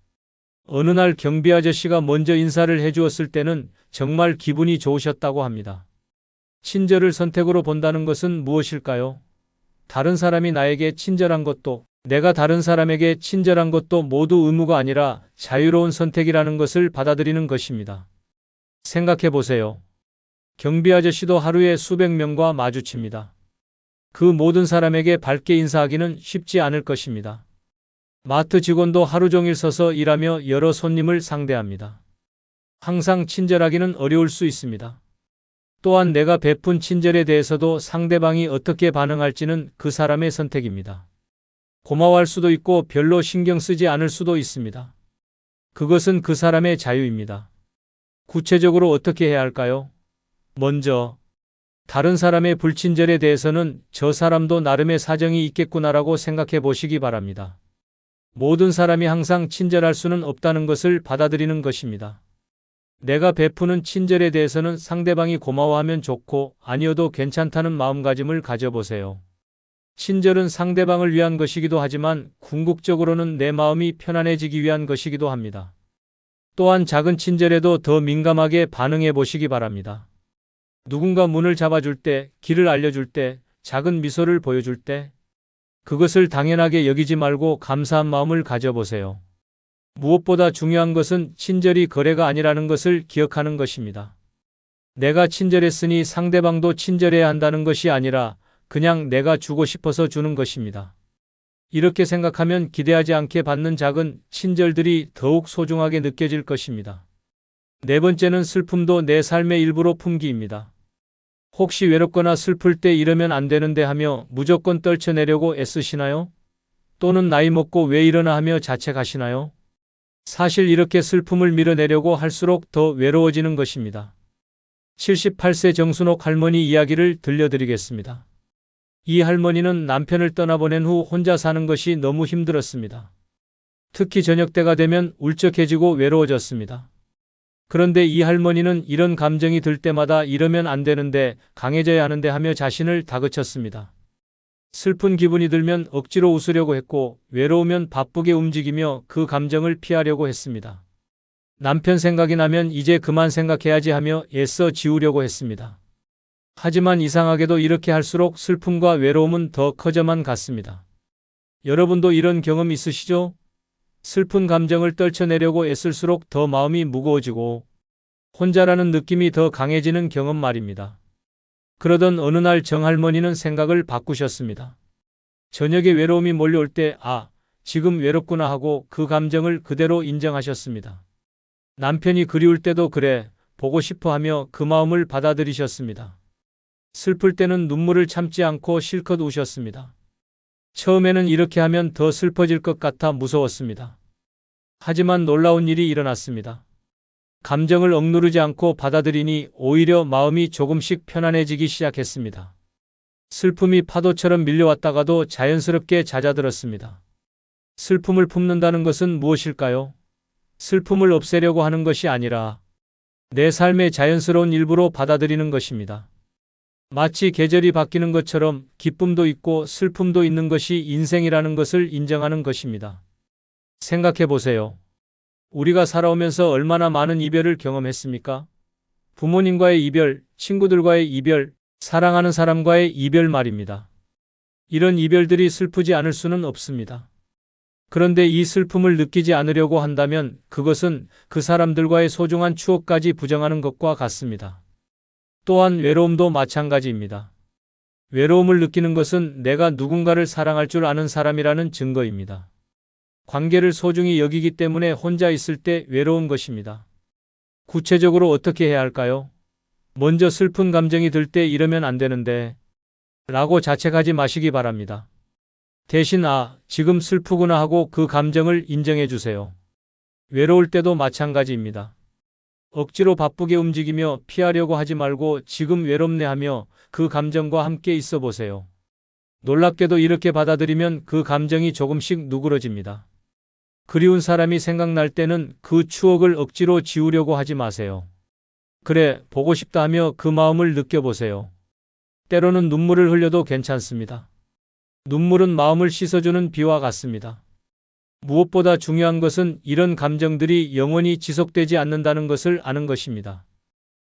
어느 날 경비 아저씨가 먼저 인사를 해주었을 때는 정말 기분이 좋으셨다고 합니다. 친절을 선택으로 본다는 것은 무엇일까요? 다른 사람이 나에게 친절한 것도 내가 다른 사람에게 친절한 것도 모두 의무가 아니라 자유로운 선택이라는 것을 받아들이는 것입니다. 생각해 보세요. 경비 아저씨도 하루에 수백 명과 마주칩니다. 그 모든 사람에게 밝게 인사하기는 쉽지 않을 것입니다. 마트 직원도 하루 종일 서서 일하며 여러 손님을 상대합니다. 항상 친절하기는 어려울 수 있습니다. 또한 내가 베푼 친절에 대해서도 상대방이 어떻게 반응할지는 그 사람의 선택입니다. 고마워할 수도 있고 별로 신경 쓰지 않을 수도 있습니다. 그것은 그 사람의 자유입니다. 구체적으로 어떻게 해야 할까요? 먼저, 다른 사람의 불친절에 대해서는 저 사람도 나름의 사정이 있겠구나라고 생각해 보시기 바랍니다. 모든 사람이 항상 친절할 수는 없다는 것을 받아들이는 것입니다. 내가 베푸는 친절에 대해서는 상대방이 고마워하면 좋고 아니어도 괜찮다는 마음가짐을 가져보세요. 친절은 상대방을 위한 것이기도 하지만 궁극적으로는 내 마음이 편안해지기 위한 것이기도 합니다. 또한 작은 친절에도 더 민감하게 반응해 보시기 바랍니다. 누군가 문을 잡아줄 때, 길을 알려줄 때, 작은 미소를 보여줄 때, 그것을 당연하게 여기지 말고 감사한 마음을 가져보세요. 무엇보다 중요한 것은 친절이 거래가 아니라는 것을 기억하는 것입니다. 내가 친절했으니 상대방도 친절해야 한다는 것이 아니라 그냥 내가 주고 싶어서 주는 것입니다. 이렇게 생각하면 기대하지 않게 받는 작은 친절들이 더욱 소중하게 느껴질 것입니다. 네 번째는 슬픔도 내 삶의 일부로 품기입니다. 혹시 외롭거나 슬플 때 이러면 안 되는데 하며 무조건 떨쳐내려고 애쓰시나요? 또는 나이 먹고 왜 이러나 하며 자책하시나요? 사실 이렇게 슬픔을 밀어내려고 할수록 더 외로워지는 것입니다. 78세 정순옥 할머니 이야기를 들려드리겠습니다. 이 할머니는 남편을 떠나보낸 후 혼자 사는 것이 너무 힘들었습니다. 특히 저녁 때가 되면 울적해지고 외로워졌습니다. 그런데 이 할머니는 이런 감정이 들 때마다 이러면 안 되는데 강해져야 하는데 하며 자신을 다그쳤습니다. 슬픈 기분이 들면 억지로 웃으려고 했고 외로우면 바쁘게 움직이며 그 감정을 피하려고 했습니다. 남편 생각이 나면 이제 그만 생각해야지 하며 애써 지우려고 했습니다. 하지만 이상하게도 이렇게 할수록 슬픔과 외로움은 더 커져만 갔습니다. 여러분도 이런 경험 있으시죠? 슬픈 감정을 떨쳐내려고 애쓸수록 더 마음이 무거워지고 혼자라는 느낌이 더 강해지는 경험 말입니다. 그러던 어느 날 정할머니는 생각을 바꾸셨습니다. 저녁에 외로움이 몰려올 때 지금 외롭구나 하고 그 감정을 그대로 인정하셨습니다. 남편이 그리울 때도 그래, 보고 싶어 하며 그 마음을 받아들이셨습니다. 슬플 때는 눈물을 참지 않고 실컷 우셨습니다. 처음에는 이렇게 하면 더 슬퍼질 것 같아 무서웠습니다. 하지만 놀라운 일이 일어났습니다. 감정을 억누르지 않고 받아들이니 오히려 마음이 조금씩 편안해지기 시작했습니다. 슬픔이 파도처럼 밀려왔다가도 자연스럽게 잦아들었습니다. 슬픔을 품는다는 것은 무엇일까요? 슬픔을 없애려고 하는 것이 아니라 내 삶의 자연스러운 일부로 받아들이는 것입니다. 마치 계절이 바뀌는 것처럼 기쁨도 있고 슬픔도 있는 것이 인생이라는 것을 인정하는 것입니다. 생각해 보세요. 우리가 살아오면서 얼마나 많은 이별을 경험했습니까? 부모님과의 이별, 친구들과의 이별, 사랑하는 사람과의 이별 말입니다. 이런 이별들이 슬프지 않을 수는 없습니다. 그런데 이 슬픔을 느끼지 않으려고 한다면 그것은 그 사람들과의 소중한 추억까지 부정하는 것과 같습니다. 또한 외로움도 마찬가지입니다. 외로움을 느끼는 것은 내가 누군가를 사랑할 줄 아는 사람이라는 증거입니다. 관계를 소중히 여기기 때문에 혼자 있을 때 외로운 것입니다. 구체적으로 어떻게 해야 할까요? 먼저 슬픈 감정이 들 때 이러면 안 되는데 라고 자책하지 마시기 바랍니다. 대신 지금 슬프구나 하고 그 감정을 인정해 주세요. 외로울 때도 마찬가지입니다. 억지로 바쁘게 움직이며 피하려고 하지 말고 지금 외롭네 하며 그 감정과 함께 있어 보세요. 놀랍게도 이렇게 받아들이면 그 감정이 조금씩 누그러집니다. 그리운 사람이 생각날 때는 그 추억을 억지로 지우려고 하지 마세요. 그래, 보고 싶다 하며 그 마음을 느껴보세요. 때로는 눈물을 흘려도 괜찮습니다. 눈물은 마음을 씻어주는 비와 같습니다. 무엇보다 중요한 것은 이런 감정들이 영원히 지속되지 않는다는 것을 아는 것입니다.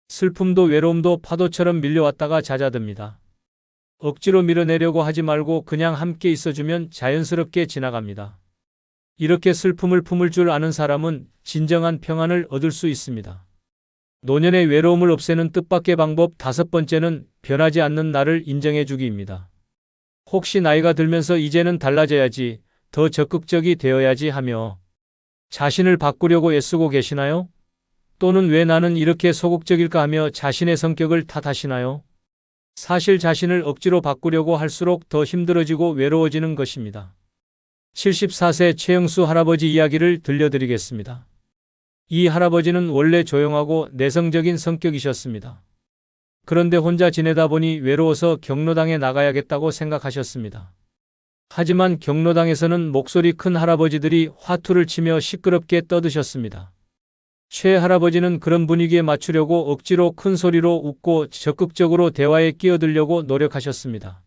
슬픔도 외로움도 파도처럼 밀려왔다가 잦아듭니다. 억지로 밀어내려고 하지 말고 그냥 함께 있어주면 자연스럽게 지나갑니다. 이렇게 슬픔을 품을 줄 아는 사람은 진정한 평안을 얻을 수 있습니다. 노년의 외로움을 없애는 뜻밖의 방법 5번째는 변하지 않는 나를 인정해 주기입니다. 혹시 나이가 들면서 이제는 달라져야지, 더 적극적이 되어야지 하며 자신을 바꾸려고 애쓰고 계시나요? 또는 왜 나는 이렇게 소극적일까 하며 자신의 성격을 탓하시나요? 사실 자신을 억지로 바꾸려고 할수록 더 힘들어지고 외로워지는 것입니다. 74세 최영수 할아버지 이야기를 들려드리겠습니다. 이 할아버지는 원래 조용하고 내성적인 성격이셨습니다. 그런데 혼자 지내다 보니 외로워서 경로당에 나가야겠다고 생각하셨습니다. 하지만 경로당에서는 목소리 큰 할아버지들이 화투를 치며 시끄럽게 떠드셨습니다. 최 할아버지는 그런 분위기에 맞추려고 억지로 큰 소리로 웃고 적극적으로 대화에 끼어들려고 노력하셨습니다.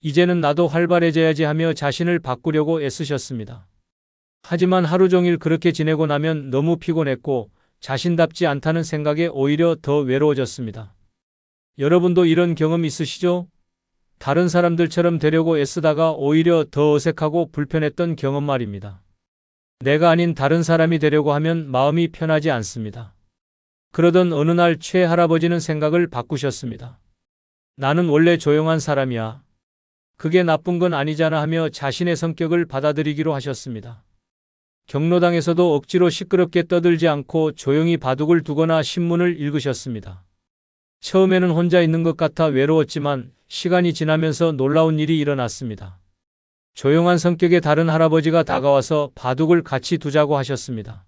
이제는 나도 활발해져야지 하며 자신을 바꾸려고 애쓰셨습니다. 하지만 하루 종일 그렇게 지내고 나면 너무 피곤했고 자신답지 않다는 생각에 오히려 더 외로워졌습니다. 여러분도 이런 경험 있으시죠? 다른 사람들처럼 되려고 애쓰다가 오히려 더 어색하고 불편했던 경험 말입니다. 내가 아닌 다른 사람이 되려고 하면 마음이 편하지 않습니다. 그러던 어느 날 최 할아버지는 생각을 바꾸셨습니다. 나는 원래 조용한 사람이야. 그게 나쁜 건 아니잖아 하며 자신의 성격을 받아들이기로 하셨습니다. 경로당에서도 억지로 시끄럽게 떠들지 않고 조용히 바둑을 두거나 신문을 읽으셨습니다. 처음에는 혼자 있는 것 같아 외로웠지만 시간이 지나면서 놀라운 일이 일어났습니다. 조용한 성격의 다른 할아버지가 다가와서 바둑을 같이 두자고 하셨습니다.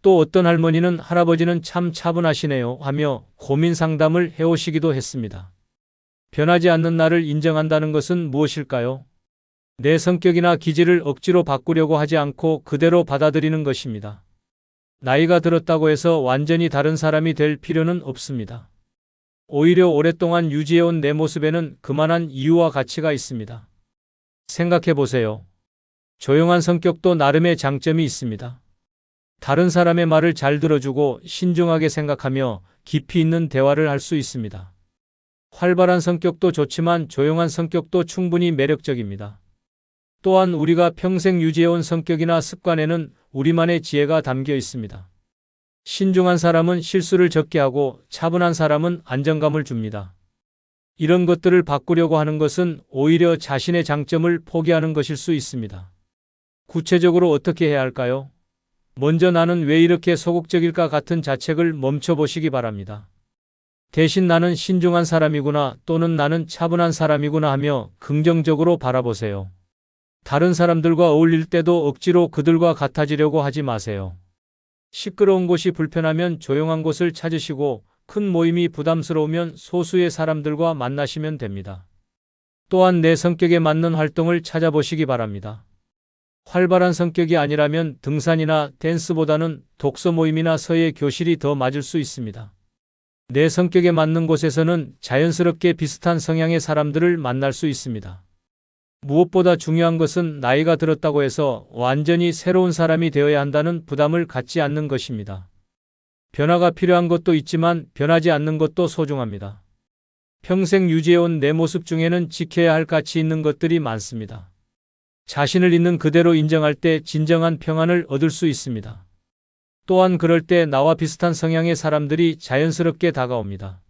또 어떤 할머니는 할아버지는 참 차분하시네요 하며 고민 상담을 해오시기도 했습니다. 변하지 않는 나를 인정한다는 것은 무엇일까요? 내 성격이나 기질을 억지로 바꾸려고 하지 않고 그대로 받아들이는 것입니다. 나이가 들었다고 해서 완전히 다른 사람이 될 필요는 없습니다. 오히려 오랫동안 유지해온 내 모습에는 그만한 이유와 가치가 있습니다. 생각해 보세요. 조용한 성격도 나름의 장점이 있습니다. 다른 사람의 말을 잘 들어주고 신중하게 생각하며 깊이 있는 대화를 할 수 있습니다. 활발한 성격도 좋지만 조용한 성격도 충분히 매력적입니다. 또한 우리가 평생 유지해온 성격이나 습관에는 우리만의 지혜가 담겨 있습니다. 신중한 사람은 실수를 적게 하고 차분한 사람은 안정감을 줍니다. 이런 것들을 바꾸려고 하는 것은 오히려 자신의 장점을 포기하는 것일 수 있습니다. 구체적으로 어떻게 해야 할까요? 먼저 나는 왜 이렇게 소극적일까 같은 자책을 멈춰보시기 바랍니다. 대신 나는 신중한 사람이구나 또는 나는 차분한 사람이구나 하며 긍정적으로 바라보세요. 다른 사람들과 어울릴 때도 억지로 그들과 같아지려고 하지 마세요. 시끄러운 곳이 불편하면 조용한 곳을 찾으시고 큰 모임이 부담스러우면 소수의 사람들과 만나시면 됩니다. 또한 내 성격에 맞는 활동을 찾아보시기 바랍니다. 활발한 성격이 아니라면 등산이나 댄스보다는 독서 모임이나 서예 교실이 더 맞을 수 있습니다. 내 성격에 맞는 곳에서는 자연스럽게 비슷한 성향의 사람들을 만날 수 있습니다. 무엇보다 중요한 것은 나이가 들었다고 해서 완전히 새로운 사람이 되어야 한다는 부담을 갖지 않는 것입니다. 변화가 필요한 것도 있지만 변하지 않는 것도 소중합니다. 평생 유지해온 내 모습 중에는 지켜야 할 가치 있는 것들이 많습니다. 자신을 있는 그대로 인정할 때 진정한 평안을 얻을 수 있습니다. 또한 그럴 때 나와 비슷한 성향의 사람들이 자연스럽게 다가옵니다.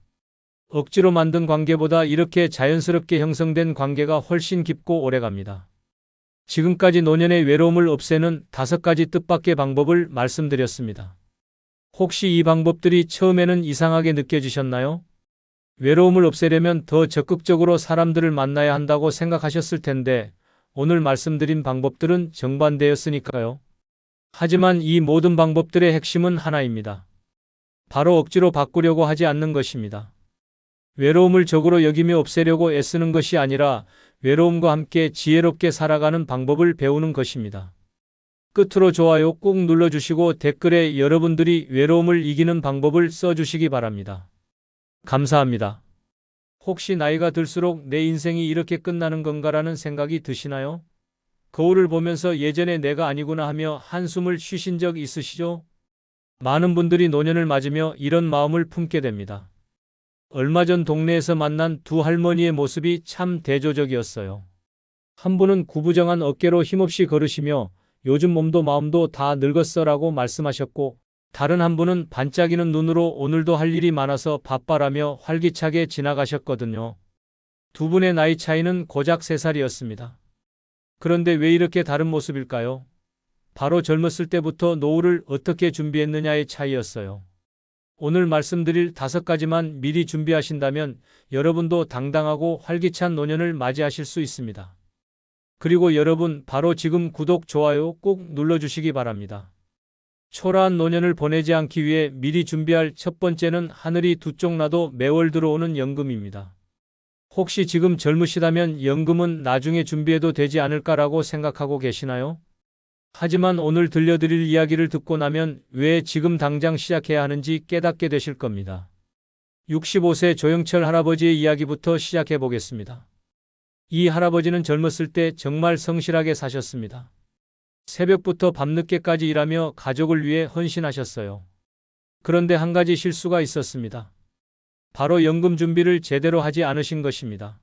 억지로 만든 관계보다 이렇게 자연스럽게 형성된 관계가 훨씬 깊고 오래갑니다. 지금까지 노년의 외로움을 없애는 5가지 뜻밖의 방법을 말씀드렸습니다. 혹시 이 방법들이 처음에는 이상하게 느껴지셨나요? 외로움을 없애려면 더 적극적으로 사람들을 만나야 한다고 생각하셨을 텐데 오늘 말씀드린 방법들은 정반대였으니까요. 하지만 이 모든 방법들의 핵심은 하나입니다. 바로 억지로 바꾸려고 하지 않는 것입니다. 외로움을 적으로 여기며 없애려고 애쓰는 것이 아니라 외로움과 함께 지혜롭게 살아가는 방법을 배우는 것입니다. 끝으로 좋아요 꾹 눌러주시고 댓글에 여러분들이 외로움을 이기는 방법을 써주시기 바랍니다. 감사합니다. 혹시 나이가 들수록 내 인생이 이렇게 끝나는 건가라는 생각이 드시나요? 거울을 보면서 예전에 내가 아니구나 하며 한숨을 쉬신 적 있으시죠? 많은 분들이 노년을 맞으며 이런 마음을 품게 됩니다. 얼마 전 동네에서 만난 두 할머니의 모습이 참 대조적이었어요. 한 분은 구부정한 어깨로 힘없이 걸으시며 요즘 몸도 마음도 다 늙었어라고 말씀하셨고 다른 한 분은 반짝이는 눈으로 오늘도 할 일이 많아서 바빠라며 활기차게 지나가셨거든요. 두 분의 나이 차이는 고작 3살이었습니다. 그런데 왜 이렇게 다른 모습일까요? 바로 젊었을 때부터 노후를 어떻게 준비했느냐의 차이였어요. 오늘 말씀드릴 5가지만 미리 준비하신다면 여러분도 당당하고 활기찬 노년을 맞이하실 수 있습니다. 그리고 여러분 바로 지금 구독, 좋아요 꼭 눌러주시기 바랍니다. 초라한 노년을 보내지 않기 위해 미리 준비할 첫 번째는 하늘이 두 쪽 나도 매월 들어오는 연금입니다. 혹시 지금 젊으시다면 연금은 나중에 준비해도 되지 않을까라고 생각하고 계시나요? 하지만 오늘 들려드릴 이야기를 듣고 나면 왜 지금 당장 시작해야 하는지 깨닫게 되실 겁니다. 65세 조영철 할아버지의 이야기부터 시작해 보겠습니다. 이 할아버지는 젊었을 때 정말 성실하게 사셨습니다. 새벽부터 밤늦게까지 일하며 가족을 위해 헌신하셨어요. 그런데 한 가지 실수가 있었습니다. 바로 연금 준비를 제대로 하지 않으신 것입니다.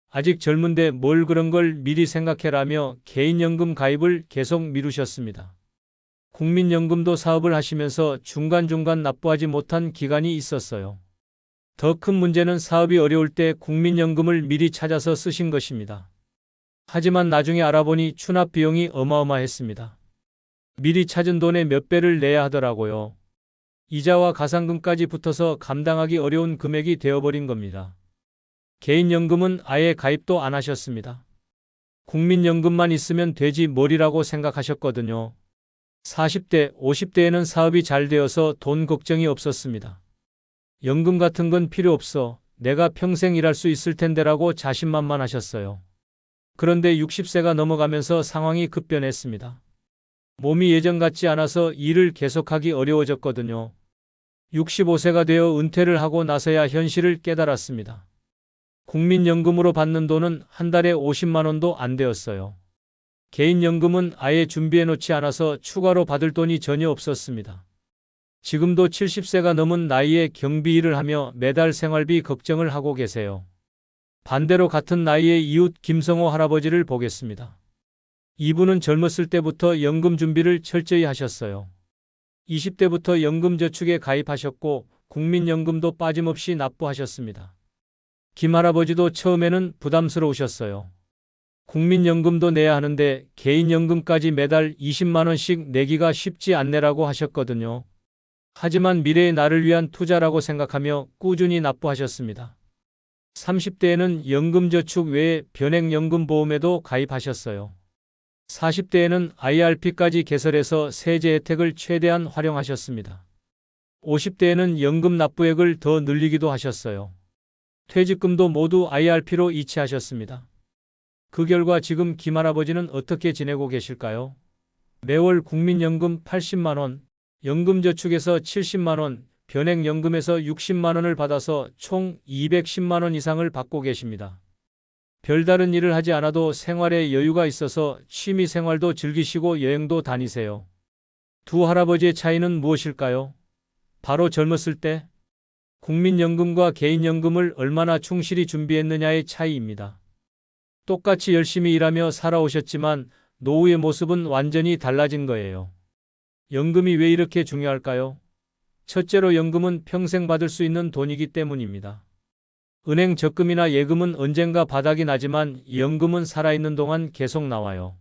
아직 젊은데 뭘 그런 걸 미리 생각해라며 개인연금 가입을 계속 미루셨습니다. 국민연금도 사업을 하시면서 중간중간 납부하지 못한 기간이 있었어요. 더 큰 문제는 사업이 어려울 때 국민연금을 미리 찾아서 쓰신 것입니다. 하지만 나중에 알아보니 추납 비용이 어마어마했습니다. 미리 찾은 돈의 몇 배를 내야 하더라고요. 이자와 가상금까지 붙어서 감당하기 어려운 금액이 되어버린 겁니다. 개인연금은 아예 가입도 안 하셨습니다. 국민연금만 있으면 되지 뭘이라고 생각하셨거든요. 40대, 50대에는 사업이 잘 되어서 돈 걱정이 없었습니다. 연금 같은 건 필요 없어. 내가 평생 일할 수 있을 텐데라고 자신만만하셨어요. 그런데 60세가 넘어가면서 상황이 급변했습니다. 몸이 예전 같지 않아서 일을 계속하기 어려워졌거든요. 65세가 되어 은퇴를 하고 나서야 현실을 깨달았습니다. 국민연금으로 받는 돈은 한 달에 50만 원도 안 되었어요. 개인연금은 아예 준비해 놓지 않아서 추가로 받을 돈이 전혀 없었습니다. 지금도 70세가 넘은 나이에 경비 일을 하며 매달 생활비 걱정을 하고 계세요. 반대로 같은 나이의 이웃 김성호 할아버지를 보겠습니다. 이분은 젊었을 때부터 연금 준비를 철저히 하셨어요. 20대부터 연금저축에 가입하셨고 국민연금도 빠짐없이 납부하셨습니다. 김 할아버지도 처음에는 부담스러우셨어요. 국민연금도 내야 하는데 개인연금까지 매달 20만 원씩 내기가 쉽지 않네라고 하셨거든요. 하지만 미래의 나를 위한 투자라고 생각하며 꾸준히 납부하셨습니다. 30대에는 연금저축 외에 변액연금보험에도 가입하셨어요. 40대에는 IRP까지 개설해서 세제 혜택을 최대한 활용하셨습니다. 50대에는 연금 납부액을 더 늘리기도 하셨어요. 퇴직금도 모두 IRP로 이체하셨습니다. 그 결과 지금 김할아버지는 어떻게 지내고 계실까요? 매월 국민연금 80만 원, 연금저축에서 70만 원, 변액연금에서 60만 원을 받아서 총 210만 원 이상을 받고 계십니다. 별다른 일을 하지 않아도 생활에 여유가 있어서 취미 생활도 즐기시고 여행도 다니세요. 두 할아버지의 차이는 무엇일까요? 바로 젊었을 때 국민연금과 개인연금을 얼마나 충실히 준비했느냐의 차이입니다. 똑같이 열심히 일하며 살아오셨지만 노후의 모습은 완전히 달라진 거예요. 연금이 왜 이렇게 중요할까요? 첫째로 연금은 평생 받을 수 있는 돈이기 때문입니다. 은행 적금이나 예금은 언젠가 바닥이 나지만 연금은 살아있는 동안 계속 나와요.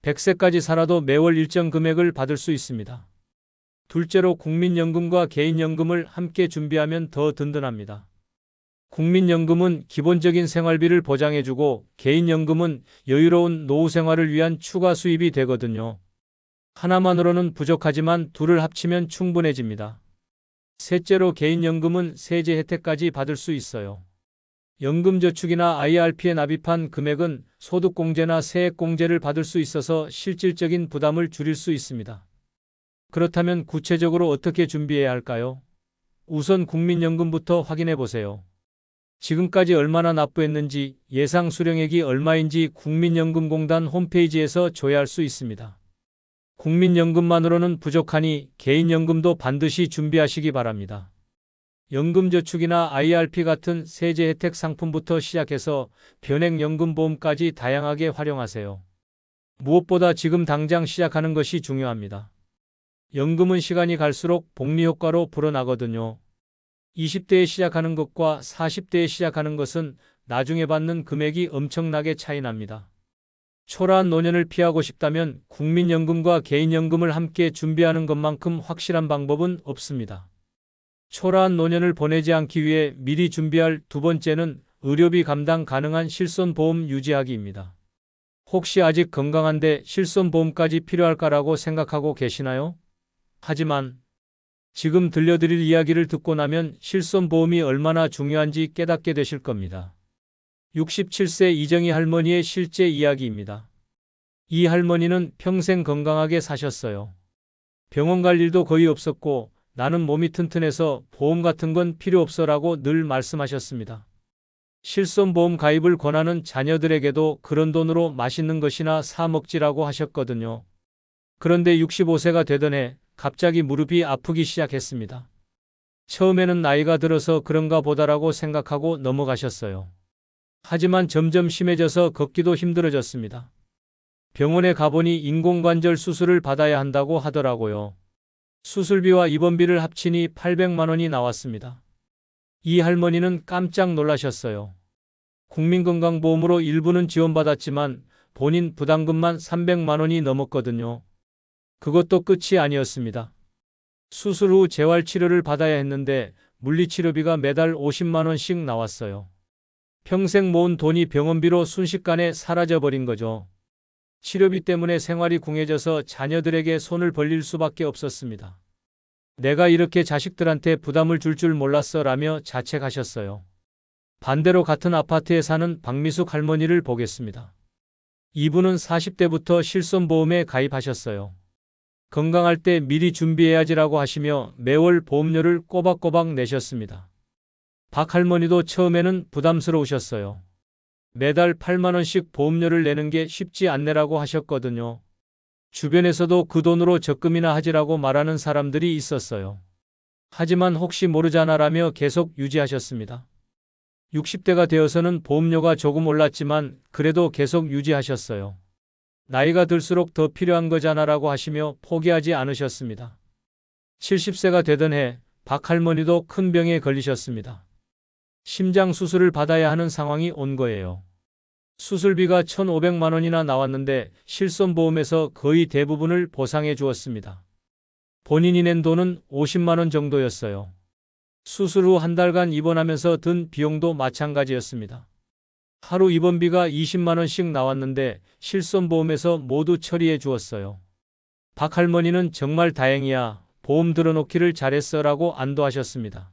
100세까지 살아도 매월 일정 금액을 받을 수 있습니다. 둘째로 국민연금과 개인연금을 함께 준비하면 더 든든합니다. 국민연금은 기본적인 생활비를 보장해주고 개인연금은 여유로운 노후 생활을 위한 추가 수입이 되거든요. 하나만으로는 부족하지만 둘을 합치면 충분해집니다. 셋째로 개인연금은 세제 혜택까지 받을 수 있어요. 연금저축이나 IRP에 납입한 금액은 소득공제나 세액공제를 받을 수 있어서 실질적인 부담을 줄일 수 있습니다. 그렇다면 구체적으로 어떻게 준비해야 할까요? 우선 국민연금부터 확인해 보세요. 지금까지 얼마나 납부했는지, 예상 수령액이 얼마인지 국민연금공단 홈페이지에서 조회할 수 있습니다. 국민연금만으로는 부족하니 개인연금도 반드시 준비하시기 바랍니다. 연금저축이나 IRP 같은 세제 혜택 상품부터 시작해서 변액연금보험까지 다양하게 활용하세요. 무엇보다 지금 당장 시작하는 것이 중요합니다. 연금은 시간이 갈수록 복리효과로 불어나거든요. 20대에 시작하는 것과 40대에 시작하는 것은 나중에 받는 금액이 엄청나게 차이납니다. 초라한 노년을 피하고 싶다면 국민연금과 개인연금을 함께 준비하는 것만큼 확실한 방법은 없습니다. 초라한 노년을 보내지 않기 위해 미리 준비할 두 번째는 의료비 감당 가능한 실손보험 유지하기입니다. 혹시 아직 건강한데 실손보험까지 필요할까라고 생각하고 계시나요? 하지만 지금 들려드릴 이야기를 듣고 나면 실손보험이 얼마나 중요한지 깨닫게 되실 겁니다. 67세 이정희 할머니의 실제 이야기입니다. 이 할머니는 평생 건강하게 사셨어요. 병원 갈 일도 거의 없었고 나는 몸이 튼튼해서 보험 같은 건 필요 없어라고 늘 말씀하셨습니다. 실손보험 가입을 권하는 자녀들에게도 그런 돈으로 맛있는 것이나 사 먹지라고 하셨거든요. 그런데 65세가 되던 해 갑자기 무릎이 아프기 시작했습니다. 처음에는 나이가 들어서 그런가 보다라고 생각하고 넘어가셨어요. 하지만 점점 심해져서 걷기도 힘들어졌습니다. 병원에 가보니 인공관절 수술을 받아야 한다고 하더라고요. 수술비와 입원비를 합치니 800만 원이 나왔습니다. 이 할머니는 깜짝 놀라셨어요. 국민건강보험으로 일부는 지원받았지만 본인 부담금만 300만 원이 넘었거든요. 그것도 끝이 아니었습니다. 수술 후 재활치료를 받아야 했는데 물리치료비가 매달 50만 원씩 나왔어요. 평생 모은 돈이 병원비로 순식간에 사라져버린 거죠. 치료비 때문에 생활이 궁해져서 자녀들에게 손을 벌릴 수밖에 없었습니다. 내가 이렇게 자식들한테 부담을 줄 줄 몰랐어 라며 자책하셨어요. 반대로 같은 아파트에 사는 박미숙 할머니를 보겠습니다. 이분은 40대부터 실손보험에 가입하셨어요. 건강할 때 미리 준비해야지라고 하시며 매월 보험료를 꼬박꼬박 내셨습니다. 박 할머니도 처음에는 부담스러우셨어요. 매달 8만 원씩 보험료를 내는 게 쉽지 않네라고 하셨거든요. 주변에서도 그 돈으로 적금이나 하지라고 말하는 사람들이 있었어요. 하지만 혹시 모르잖아라며 계속 유지하셨습니다. 60대가 되어서는 보험료가 조금 올랐지만 그래도 계속 유지하셨어요. 나이가 들수록 더 필요한 거잖아라고 하시며 포기하지 않으셨습니다. 70세가 되던 해 박 할머니도 큰 병에 걸리셨습니다. 심장 수술을 받아야 하는 상황이 온 거예요. 수술비가 1,500만 원이나 나왔는데 실손보험에서 거의 대부분을 보상해 주었습니다. 본인이 낸 돈은 50만 원 정도였어요. 수술 후 한 달간 입원하면서 든 비용도 마찬가지였습니다. 하루 입원비가 20만 원씩 나왔는데 실손보험에서 모두 처리해 주었어요. 박 할머니는 정말 다행이야. 보험 들어놓기를 잘했어라고 안도하셨습니다.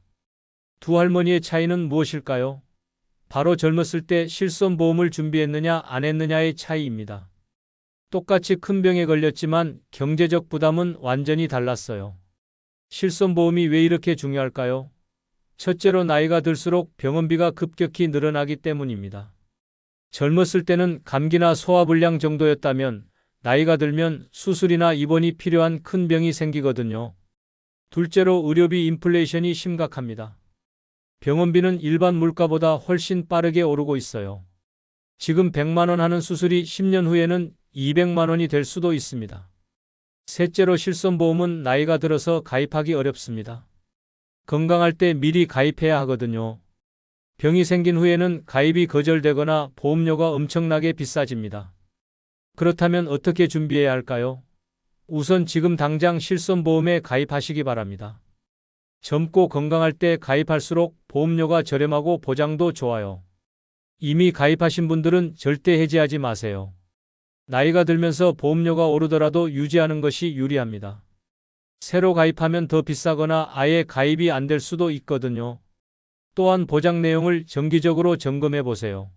두 할머니의 차이는 무엇일까요? 바로 젊었을 때 실손보험을 준비했느냐 안 했느냐의 차이입니다. 똑같이 큰 병에 걸렸지만 경제적 부담은 완전히 달랐어요. 실손보험이 왜 이렇게 중요할까요? 첫째로 나이가 들수록 병원비가 급격히 늘어나기 때문입니다. 젊었을 때는 감기나 소화불량 정도였다면 나이가 들면 수술이나 입원이 필요한 큰 병이 생기거든요. 둘째로 의료비 인플레이션이 심각합니다. 병원비는 일반 물가보다 훨씬 빠르게 오르고 있어요. 지금 100만 원 하는 수술이 10년 후에는 200만 원이 될 수도 있습니다. 셋째로 실손보험은 나이가 들어서 가입하기 어렵습니다. 건강할 때 미리 가입해야 하거든요. 병이 생긴 후에는 가입이 거절되거나 보험료가 엄청나게 비싸집니다. 그렇다면 어떻게 준비해야 할까요? 우선 지금 당장 실손보험에 가입하시기 바랍니다. 젊고 건강할 때 가입할수록 보험료가 저렴하고 보장도 좋아요. 이미 가입하신 분들은 절대 해지하지 마세요. 나이가 들면서 보험료가 오르더라도 유지하는 것이 유리합니다. 새로 가입하면 더 비싸거나 아예 가입이 안 될 수도 있거든요. 또한 보장 내용을 정기적으로 점검해 보세요.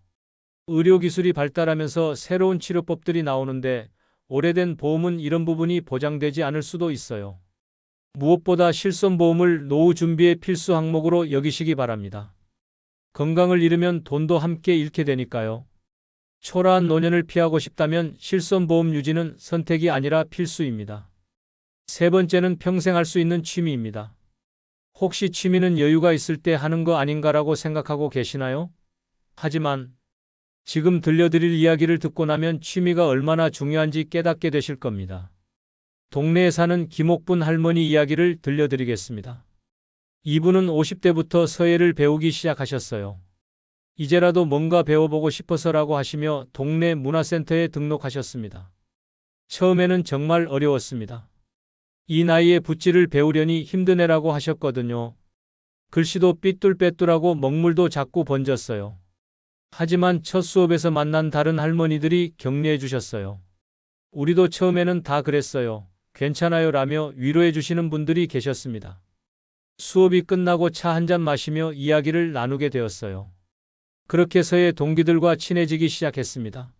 의료기술이 발달하면서 새로운 치료법들이 나오는데 오래된 보험은 이런 부분이 보장되지 않을 수도 있어요. 무엇보다 실손보험을 노후 준비의 필수 항목으로 여기시기 바랍니다. 건강을 잃으면 돈도 함께 잃게 되니까요. 초라한 노년을 피하고 싶다면 실손보험 유지는 선택이 아니라 필수입니다. 세 번째는 평생 할 수 있는 취미입니다. 혹시 취미는 여유가 있을 때 하는 거 아닌가라고 생각하고 계시나요? 하지만 지금 들려드릴 이야기를 듣고 나면 취미가 얼마나 중요한지 깨닫게 되실 겁니다. 동네에 사는 김옥분 할머니 이야기를 들려드리겠습니다. 이분은 50대부터 서예를 배우기 시작하셨어요. 이제라도 뭔가 배워보고 싶어서라고 하시며 동네 문화센터에 등록하셨습니다. 처음에는 정말 어려웠습니다. 이 나이에 붓질을 배우려니 힘드네라고 하셨거든요. 글씨도 삐뚤빼뚤하고 먹물도 자꾸 번졌어요. 하지만 첫 수업에서 만난 다른 할머니들이 격려해 주셨어요. 우리도 처음에는 다 그랬어요. 괜찮아요 라며 위로해 주시는 분들이 계셨습니다. 수업이 끝나고 차 한 잔 마시며 이야기를 나누게 되었어요. 그렇게 서예 동기들과 친해지기 시작했습니다.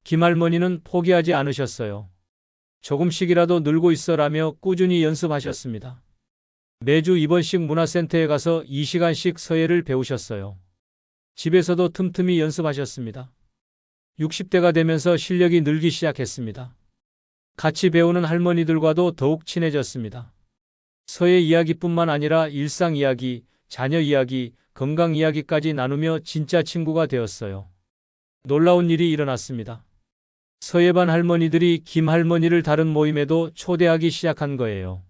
김할머니는 포기하지 않으셨어요. 조금씩이라도 늘고 있어라며 꾸준히 연습하셨습니다. 매주 입원식 문화센터에 가서 2시간씩 서예를 배우셨어요. 집에서도 틈틈이 연습하셨습니다. 60대가 되면서 실력이 늘기 시작했습니다. 같이 배우는 할머니들과도 더욱 친해졌습니다. 서예 이야기뿐만 아니라 일상 이야기, 자녀 이야기, 건강 이야기까지 나누며 진짜 친구가 되었어요. 놀라운 일이 일어났습니다. 서예반 할머니들이 김 할머니를 다른 모임에도 초대하기 시작한 거예요.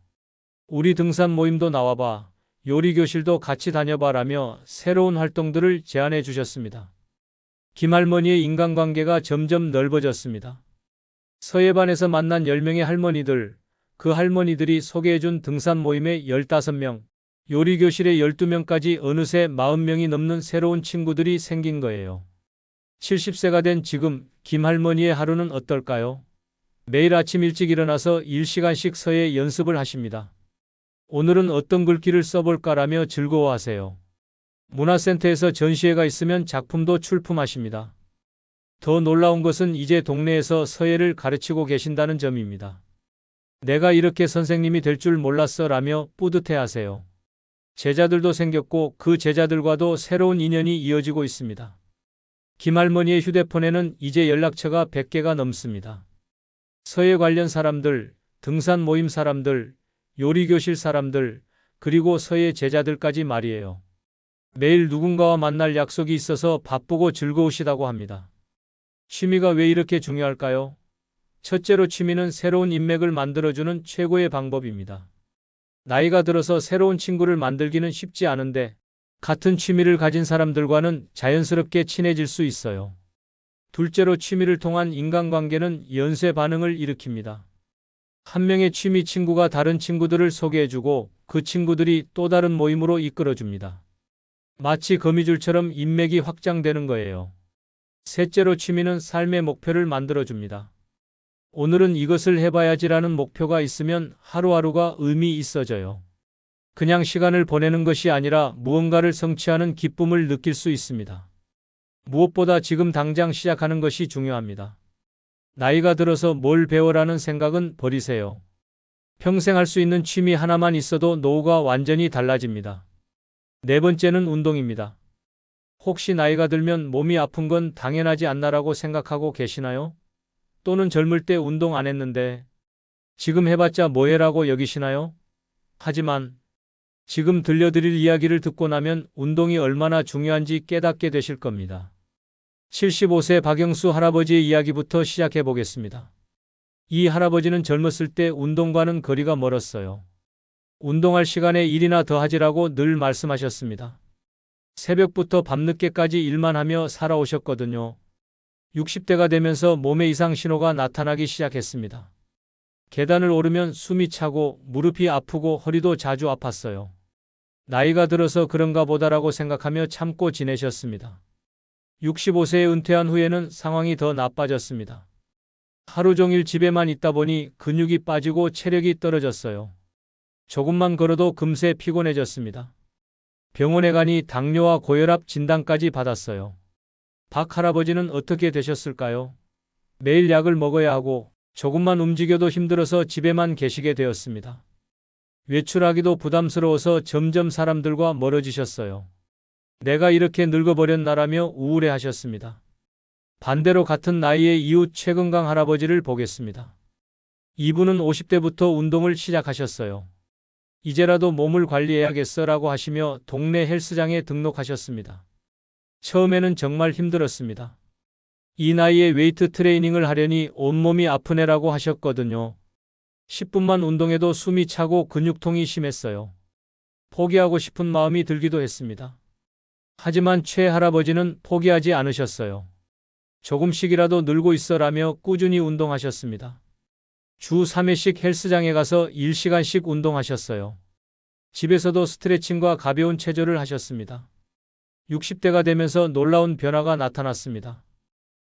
우리 등산 모임도 나와봐, 요리 교실도 같이 다녀봐라며 새로운 활동들을 제안해 주셨습니다. 김 할머니의 인간관계가 점점 넓어졌습니다. 서예반에서 만난 10명의 할머니들, 그 할머니들이 소개해준 등산 모임에 15명, 요리교실에 12명까지 어느새 40명이 넘는 새로운 친구들이 생긴 거예요. 70세가 된 지금 김 할머니의 하루는 어떨까요? 매일 아침 일찍 일어나서 1시간씩 서예 연습을 하십니다. 오늘은 어떤 글귀를 써볼까라며 즐거워하세요. 문화센터에서 전시회가 있으면 작품도 출품하십니다. 더 놀라운 것은 이제 동네에서 서예를 가르치고 계신다는 점입니다. 내가 이렇게 선생님이 될 줄 몰랐어 라며 뿌듯해하세요. 제자들도 생겼고 그 제자들과도 새로운 인연이 이어지고 있습니다. 김할머니의 휴대폰에는 이제 연락처가 100개가 넘습니다. 서예 관련 사람들, 등산 모임 사람들, 요리교실 사람들, 그리고 서예 제자들까지 말이에요. 매일 누군가와 만날 약속이 있어서 바쁘고 즐거우시다고 합니다. 취미가 왜 이렇게 중요할까요? 첫째로 취미는 새로운 인맥을 만들어주는 최고의 방법입니다. 나이가 들어서 새로운 친구를 만들기는 쉽지 않은데 같은 취미를 가진 사람들과는 자연스럽게 친해질 수 있어요. 둘째로 취미를 통한 인간관계는 연쇄 반응을 일으킵니다. 한 명의 취미 친구가 다른 친구들을 소개해주고 그 친구들이 또 다른 모임으로 이끌어줍니다. 마치 거미줄처럼 인맥이 확장되는 거예요. 셋째로 취미는 삶의 목표를 만들어줍니다. 오늘은 이것을 해봐야지라는 목표가 있으면 하루하루가 의미 있어져요. 그냥 시간을 보내는 것이 아니라 무언가를 성취하는 기쁨을 느낄 수 있습니다. 무엇보다 지금 당장 시작하는 것이 중요합니다. 나이가 들어서 뭘 배워라는 생각은 버리세요. 평생 할 수 있는 취미 하나만 있어도 노후가 완전히 달라집니다. 네 번째는 운동입니다. 혹시 나이가 들면 몸이 아픈 건 당연하지 않나라고 생각하고 계시나요? 또는 젊을 때 운동 안 했는데 지금 해봤자 뭐해라고 여기시나요? 하지만 지금 들려드릴 이야기를 듣고 나면 운동이 얼마나 중요한지 깨닫게 되실 겁니다. 75세 박영수 할아버지의 이야기부터 시작해 보겠습니다. 이 할아버지는 젊었을 때 운동과는 거리가 멀었어요. 운동할 시간에 일이나 더 하지라고 늘 말씀하셨습니다. 새벽부터 밤늦게까지 일만 하며 살아오셨거든요. 60대가 되면서 몸에 이상 신호가 나타나기 시작했습니다. 계단을 오르면 숨이 차고 무릎이 아프고 허리도 자주 아팠어요. 나이가 들어서 그런가 보다라고 생각하며 참고 지내셨습니다. 65세에 은퇴한 후에는 상황이 더 나빠졌습니다. 하루 종일 집에만 있다 보니 근육이 빠지고 체력이 떨어졌어요. 조금만 걸어도 금세 피곤해졌습니다. 병원에 가니 당뇨와 고혈압 진단까지 받았어요. 박 할아버지는 어떻게 되셨을까요? 매일 약을 먹어야 하고 조금만 움직여도 힘들어서 집에만 계시게 되었습니다. 외출하기도 부담스러워서 점점 사람들과 멀어지셨어요. 내가 이렇게 늙어버렸나라며 우울해하셨습니다. 반대로 같은 나이의 이웃 최건강 할아버지를 보겠습니다. 이분은 50대부터 운동을 시작하셨어요. 이제라도 몸을 관리해야겠어라고 하시며 동네 헬스장에 등록하셨습니다. 처음에는 정말 힘들었습니다. 이 나이에 웨이트 트레이닝을 하려니 온몸이 아프네라고 하셨거든요. 10분만 운동해도 숨이 차고 근육통이 심했어요. 포기하고 싶은 마음이 들기도 했습니다. 하지만 최 할아버지는 포기하지 않으셨어요. 조금씩이라도 늘고 있어라며 꾸준히 운동하셨습니다. 주 3회씩 헬스장에 가서 1시간씩 운동하셨어요. 집에서도 스트레칭과 가벼운 체조를 하셨습니다. 60대가 되면서 놀라운 변화가 나타났습니다.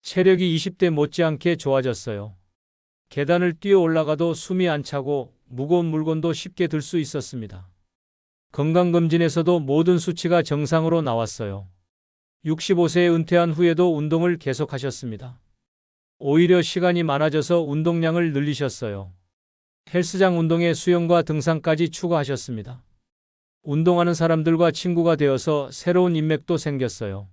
체력이 20대 못지않게 좋아졌어요. 계단을 뛰어 올라가도 숨이 안 차고 무거운 물건도 쉽게 들 수 있었습니다. 건강검진에서도 모든 수치가 정상으로 나왔어요. 65세에 은퇴한 후에도 운동을 계속하셨습니다. 오히려 시간이 많아져서 운동량을 늘리셨어요. 헬스장 운동에 수영과 등산까지 추가하셨습니다. 운동하는 사람들과 친구가 되어서 새로운 인맥도 생겼어요.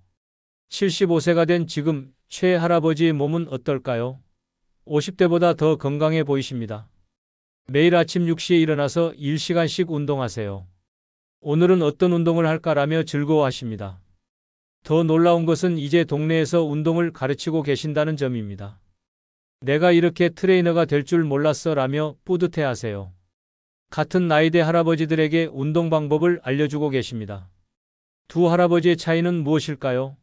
75세가 된 지금 최 할아버지의 몸은 어떨까요? 50대보다 더 건강해 보이십니다. 매일 아침 6시에 일어나서 1시간씩 운동하세요. 오늘은 어떤 운동을 할까라며 즐거워하십니다. 더 놀라운 것은 이제 동네에서 운동을 가르치고 계신다는 점입니다. 내가 이렇게 트레이너가 될 줄 몰랐어 라며 뿌듯해하세요. 같은 나이대 할아버지들에게 운동 방법을 알려주고 계십니다. 두 할아버지의 차이는 무엇일까요?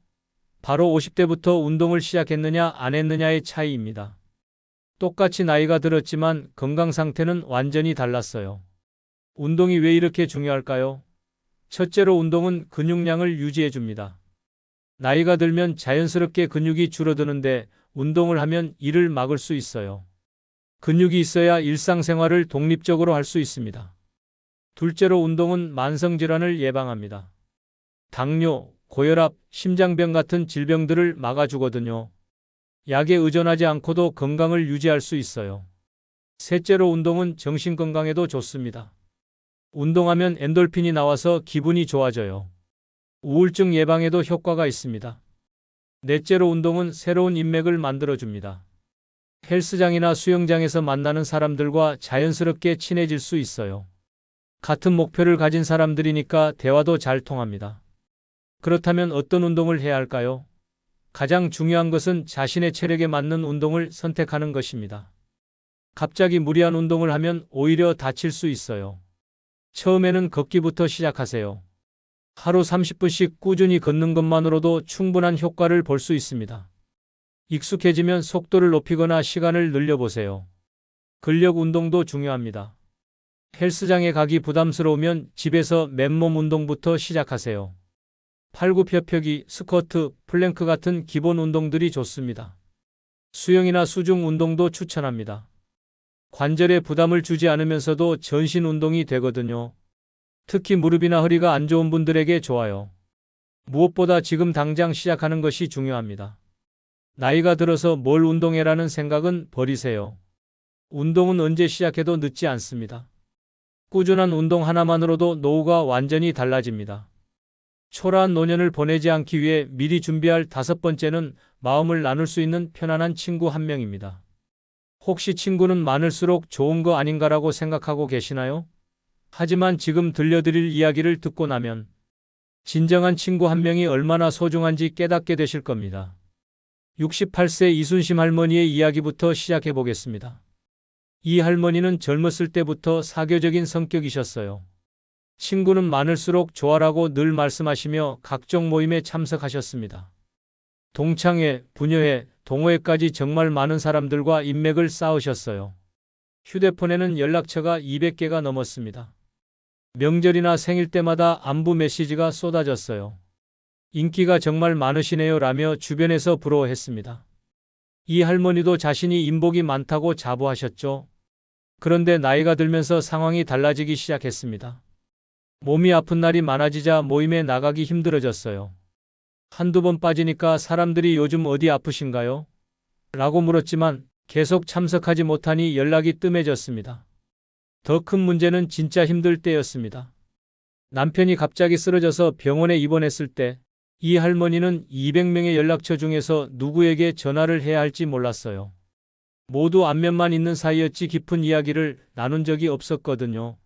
바로 50대부터 운동을 시작했느냐 안 했느냐의 차이입니다. 똑같이 나이가 들었지만 건강 상태는 완전히 달랐어요. 운동이 왜 이렇게 중요할까요? 첫째로 운동은 근육량을 유지해 줍니다. 나이가 들면 자연스럽게 근육이 줄어드는데 운동을 하면 이를 막을 수 있어요. 근육이 있어야 일상생활을 독립적으로 할 수 있습니다. 둘째로 운동은 만성질환을 예방합니다. 당뇨, 고혈압, 심장병 같은 질병들을 막아주거든요. 약에 의존하지 않고도 건강을 유지할 수 있어요. 셋째로 운동은 정신건강에도 좋습니다. 운동하면 엔돌핀이 나와서 기분이 좋아져요. 우울증 예방에도 효과가 있습니다. 넷째로 운동은 새로운 인맥을 만들어줍니다. 헬스장이나 수영장에서 만나는 사람들과 자연스럽게 친해질 수 있어요. 같은 목표를 가진 사람들이니까 대화도 잘 통합니다. 그렇다면 어떤 운동을 해야 할까요? 가장 중요한 것은 자신의 체력에 맞는 운동을 선택하는 것입니다. 갑자기 무리한 운동을 하면 오히려 다칠 수 있어요. 처음에는 걷기부터 시작하세요. 하루 30분씩 꾸준히 걷는 것만으로도 충분한 효과를 볼 수 있습니다. 익숙해지면 속도를 높이거나 시간을 늘려보세요. 근력 운동도 중요합니다. 헬스장에 가기 부담스러우면 집에서 맨몸 운동부터 시작하세요. 팔굽혀펴기, 스쿼트, 플랭크 같은 기본 운동들이 좋습니다. 수영이나 수중 운동도 추천합니다. 관절에 부담을 주지 않으면서도 전신 운동이 되거든요. 특히 무릎이나 허리가 안 좋은 분들에게 좋아요. 무엇보다 지금 당장 시작하는 것이 중요합니다. 나이가 들어서 뭘 운동해라는 생각은 버리세요. 운동은 언제 시작해도 늦지 않습니다. 꾸준한 운동 하나만으로도 노후가 완전히 달라집니다. 초라한 노년을 보내지 않기 위해 미리 준비할 5번째는 마음을 나눌 수 있는 편안한 친구 한 명입니다. 혹시 친구는 많을수록 좋은 거 아닌가라고 생각하고 계시나요? 하지만 지금 들려드릴 이야기를 듣고 나면 진정한 친구 한 명이 얼마나 소중한지 깨닫게 되실 겁니다. 68세 이순심 할머니의 이야기부터 시작해 보겠습니다. 이 할머니는 젊었을 때부터 사교적인 성격이셨어요. 친구는 많을수록 좋아라고 늘 말씀하시며 각종 모임에 참석하셨습니다. 동창회, 부녀회, 동호회까지 정말 많은 사람들과 인맥을 쌓으셨어요. 휴대폰에는 연락처가 200개가 넘었습니다. 명절이나 생일 때마다 안부 메시지가 쏟아졌어요. 인기가 정말 많으시네요 라며 주변에서 부러워했습니다. 이 할머니도 자신이 인복이 많다고 자부하셨죠. 그런데 나이가 들면서 상황이 달라지기 시작했습니다. 몸이 아픈 날이 많아지자 모임에 나가기 힘들어졌어요. 한두 번 빠지니까 사람들이 요즘 어디 아프신가요? 라고 물었지만 계속 참석하지 못하니 연락이 뜸해졌습니다. 더 큰 문제는 진짜 힘들 때였습니다. 남편이 갑자기 쓰러져서 병원에 입원했을 때 이 할머니는 200명의 연락처 중에서 누구에게 전화를 해야 할지 몰랐어요. 모두 안면만 있는 사이였지 깊은 이야기를 나눈 적이 없었거든요.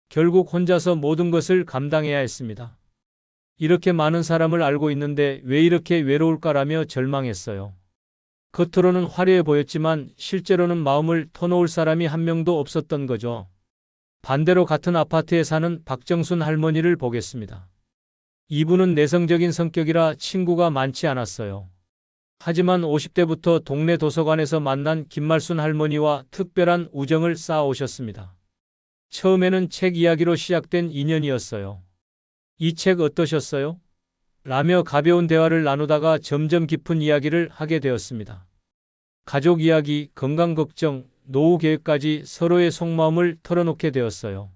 결국 혼자서 모든 것을 감당해야 했습니다. 이렇게 많은 사람을 알고 있는데 왜 이렇게 외로울까라며 절망했어요. 겉으로는 화려해 보였지만 실제로는 마음을 터놓을 사람이 한 명도 없었던 거죠. 반대로 같은 아파트에 사는 박정순 할머니를 보겠습니다. 이분은 내성적인 성격이라 친구가 많지 않았어요. 하지만 50대부터 동네 도서관에서 만난 김말순 할머니와 특별한 우정을 쌓아오셨습니다. 처음에는 책 이야기로 시작된 인연이었어요. 이 책 어떠셨어요? 라며 가벼운 대화를 나누다가 점점 깊은 이야기를 하게 되었습니다. 가족 이야기, 건강 걱정, 노후 계획까지 서로의 속마음을 털어놓게 되었어요.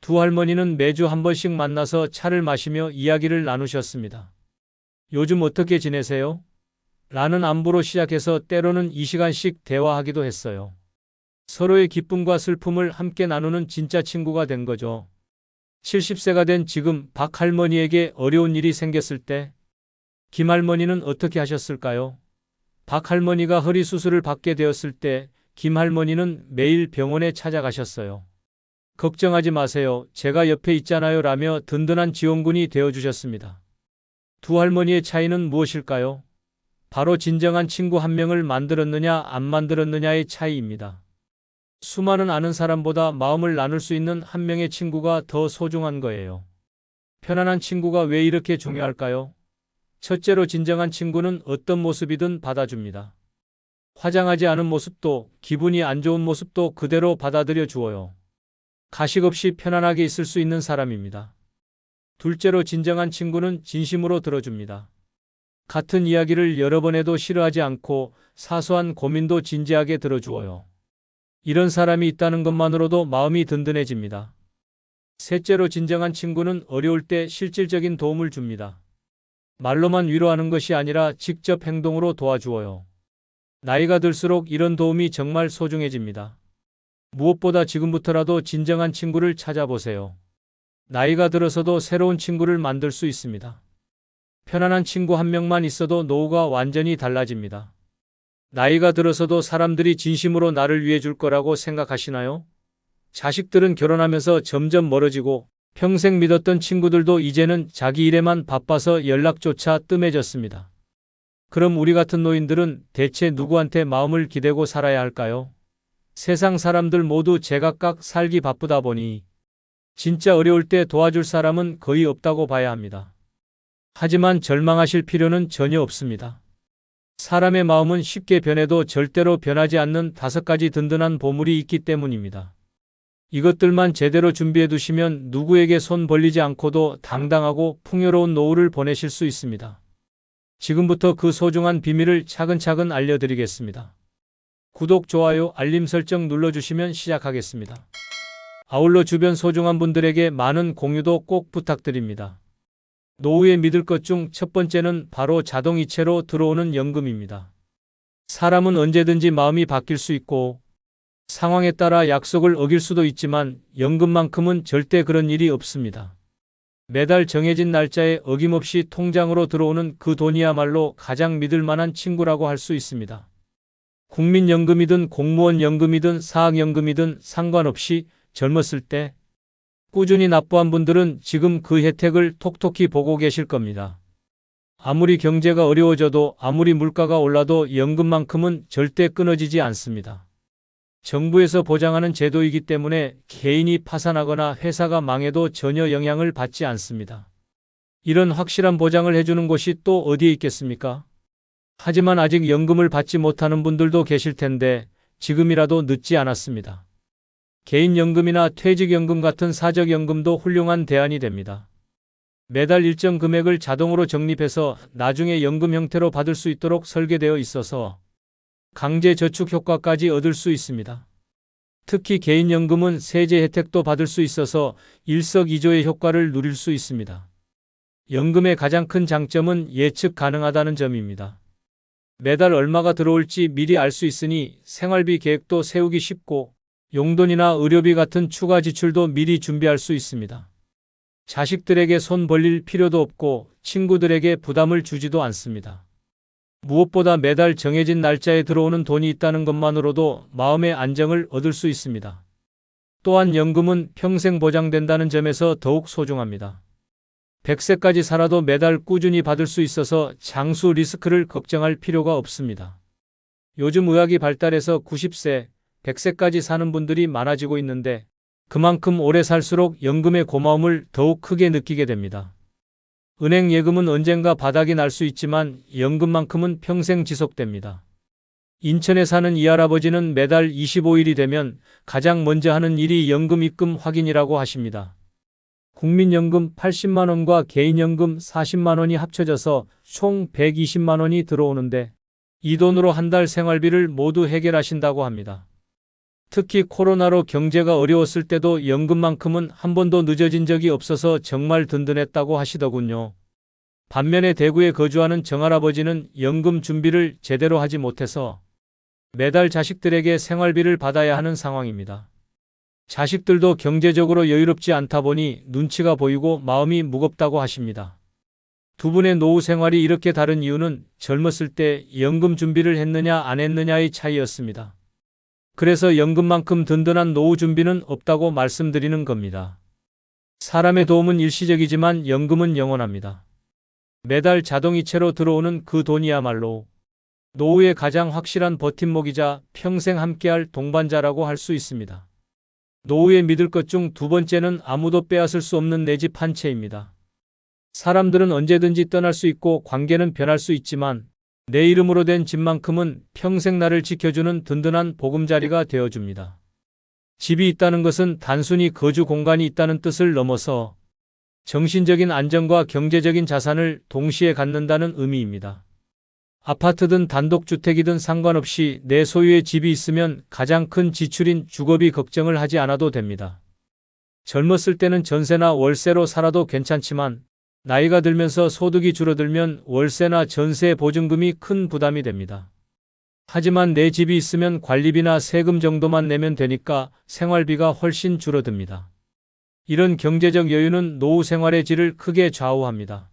두 할머니는 매주 한 번씩 만나서 차를 마시며 이야기를 나누셨습니다. 요즘 어떻게 지내세요? 라는 안부로 시작해서 때로는 2시간씩 대화하기도 했어요. 서로의 기쁨과 슬픔을 함께 나누는 진짜 친구가 된 거죠. 70세가 된 지금 박 할머니에게 어려운 일이 생겼을 때 김 할머니는 어떻게 하셨을까요? 박 할머니가 허리 수술을 받게 되었을 때 김 할머니는 매일 병원에 찾아가셨어요. 걱정하지 마세요. 제가 옆에 있잖아요. 라며 든든한 지원군이 되어주셨습니다. 두 할머니의 차이는 무엇일까요? 바로 진정한 친구 한 명을 만들었느냐 안 만들었느냐의 차이입니다. 수많은 아는 사람보다 마음을 나눌 수 있는 한 명의 친구가 더 소중한 거예요. 편안한 친구가 왜 이렇게 중요할까요? 첫째로 진정한 친구는 어떤 모습이든 받아줍니다. 화장하지 않은 모습도 기분이 안 좋은 모습도 그대로 받아들여 주어요. 가식 없이 편안하게 있을 수 있는 사람입니다. 둘째로 진정한 친구는 진심으로 들어줍니다. 같은 이야기를 여러 번 해도 싫어하지 않고 사소한 고민도 진지하게 들어주어요. 이런 사람이 있다는 것만으로도 마음이 든든해집니다. 셋째로 진정한 친구는 어려울 때 실질적인 도움을 줍니다. 말로만 위로하는 것이 아니라 직접 행동으로 도와주어요. 나이가 들수록 이런 도움이 정말 소중해집니다. 무엇보다 지금부터라도 진정한 친구를 찾아보세요. 나이가 들어서도 새로운 친구를 만들 수 있습니다. 편안한 친구 한 명만 있어도 노후가 완전히 달라집니다. 나이가 들어서도 사람들이 진심으로 나를 위해 줄 거라고 생각하시나요? 자식들은 결혼하면서 점점 멀어지고 평생 믿었던 친구들도 이제는 자기 일에만 바빠서 연락조차 뜸해졌습니다. 그럼 우리 같은 노인들은 대체 누구한테 마음을 기대고 살아야 할까요? 세상 사람들 모두 제각각 살기 바쁘다 보니 진짜 어려울 때 도와줄 사람은 거의 없다고 봐야 합니다. 하지만 절망하실 필요는 전혀 없습니다. 사람의 마음은 쉽게 변해도 절대로 변하지 않는 5가지 든든한 보물이 있기 때문입니다. 이것들만 제대로 준비해 두시면 누구에게 손 벌리지 않고도 당당하고 풍요로운 노후를 보내실 수 있습니다. 지금부터 그 소중한 비밀을 차근차근 알려드리겠습니다. 구독, 좋아요, 알림 설정 눌러주시면 시작하겠습니다. 아울러 주변 소중한 분들에게 많은 공유도 꼭 부탁드립니다. 노후에 믿을 것 중 첫 번째는 바로 자동이체로 들어오는 연금입니다. 사람은 언제든지 마음이 바뀔 수 있고 상황에 따라 약속을 어길 수도 있지만 연금만큼은 절대 그런 일이 없습니다. 매달 정해진 날짜에 어김없이 통장으로 들어오는 그 돈이야말로 가장 믿을 만한 친구라고 할 수 있습니다. 국민연금이든 공무원 연금이든 사학연금이든 상관없이 젊었을 때 꾸준히 납부한 분들은 지금 그 혜택을 톡톡히 보고 계실 겁니다. 아무리 경제가 어려워져도 아무리 물가가 올라도 연금만큼은 절대 끊어지지 않습니다. 정부에서 보장하는 제도이기 때문에 개인이 파산하거나 회사가 망해도 전혀 영향을 받지 않습니다. 이런 확실한 보장을 해주는 곳이 또 어디에 있겠습니까? 하지만 아직 연금을 받지 못하는 분들도 계실 텐데 지금이라도 늦지 않았습니다. 개인연금이나 퇴직연금 같은 사적연금도 훌륭한 대안이 됩니다. 매달 일정 금액을 자동으로 적립해서 나중에 연금 형태로 받을 수 있도록 설계되어 있어서 강제 저축 효과까지 얻을 수 있습니다. 특히 개인연금은 세제 혜택도 받을 수 있어서 일석이조의 효과를 누릴 수 있습니다. 연금의 가장 큰 장점은 예측 가능하다는 점입니다. 매달 얼마가 들어올지 미리 알 수 있으니 생활비 계획도 세우기 쉽고 용돈이나 의료비 같은 추가 지출도 미리 준비할 수 있습니다. 자식들에게 손 벌릴 필요도 없고 친구들에게 부담을 주지도 않습니다. 무엇보다 매달 정해진 날짜에 들어오는 돈이 있다는 것만으로도 마음의 안정을 얻을 수 있습니다. 또한 연금은 평생 보장된다는 점에서 더욱 소중합니다. 100세까지 살아도 매달 꾸준히 받을 수 있어서 장수 리스크를 걱정할 필요가 없습니다. 요즘 의학이 발달해서 90세, 100세까지 사는 분들이 많아지고 있는데 그만큼 오래 살수록 연금의 고마움을 더욱 크게 느끼게 됩니다. 은행 예금은 언젠가 바닥이 날 수 있지만 연금만큼은 평생 지속됩니다. 인천에 사는 이 할아버지는 매달 25일이 되면 가장 먼저 하는 일이 연금 입금 확인이라고 하십니다. 국민연금 80만 원과 개인연금 40만 원이 합쳐져서 총 120만 원이 들어오는데 이 돈으로 한 달 생활비를 모두 해결하신다고 합니다. 특히 코로나로 경제가 어려웠을 때도 연금만큼은 한 번도 늦어진 적이 없어서 정말 든든했다고 하시더군요. 반면에 대구에 거주하는 정할아버지는 연금 준비를 제대로 하지 못해서 매달 자식들에게 생활비를 받아야 하는 상황입니다. 자식들도 경제적으로 여유롭지 않다 보니 눈치가 보이고 마음이 무겁다고 하십니다. 두 분의 노후 생활이 이렇게 다른 이유는 젊었을 때 연금 준비를 했느냐 안 했느냐의 차이였습니다. 그래서 연금만큼 든든한 노후 준비는 없다고 말씀드리는 겁니다. 사람의 도움은 일시적이지만 연금은 영원합니다. 매달 자동이체로 들어오는 그 돈이야말로 노후의 가장 확실한 버팀목이자 평생 함께할 동반자라고 할 수 있습니다. 노후에 믿을 것 중 두 번째는 아무도 빼앗을 수 없는 내 집 한 채입니다. 사람들은 언제든지 떠날 수 있고 관계는 변할 수 있지만 내 이름으로 된 집만큼은 평생 나를 지켜주는 든든한 보금자리가 되어줍니다. 집이 있다는 것은 단순히 거주 공간이 있다는 뜻을 넘어서 정신적인 안정과 경제적인 자산을 동시에 갖는다는 의미입니다. 아파트든 단독주택이든 상관없이 내 소유의 집이 있으면 가장 큰 지출인 주거비 걱정을 하지 않아도 됩니다. 젊었을 때는 전세나 월세로 살아도 괜찮지만 나이가 들면서 소득이 줄어들면 월세나 전세 보증금이 큰 부담이 됩니다. 하지만 내 집이 있으면 관리비나 세금 정도만 내면 되니까 생활비가 훨씬 줄어듭니다. 이런 경제적 여유는 노후 생활의 질을 크게 좌우합니다.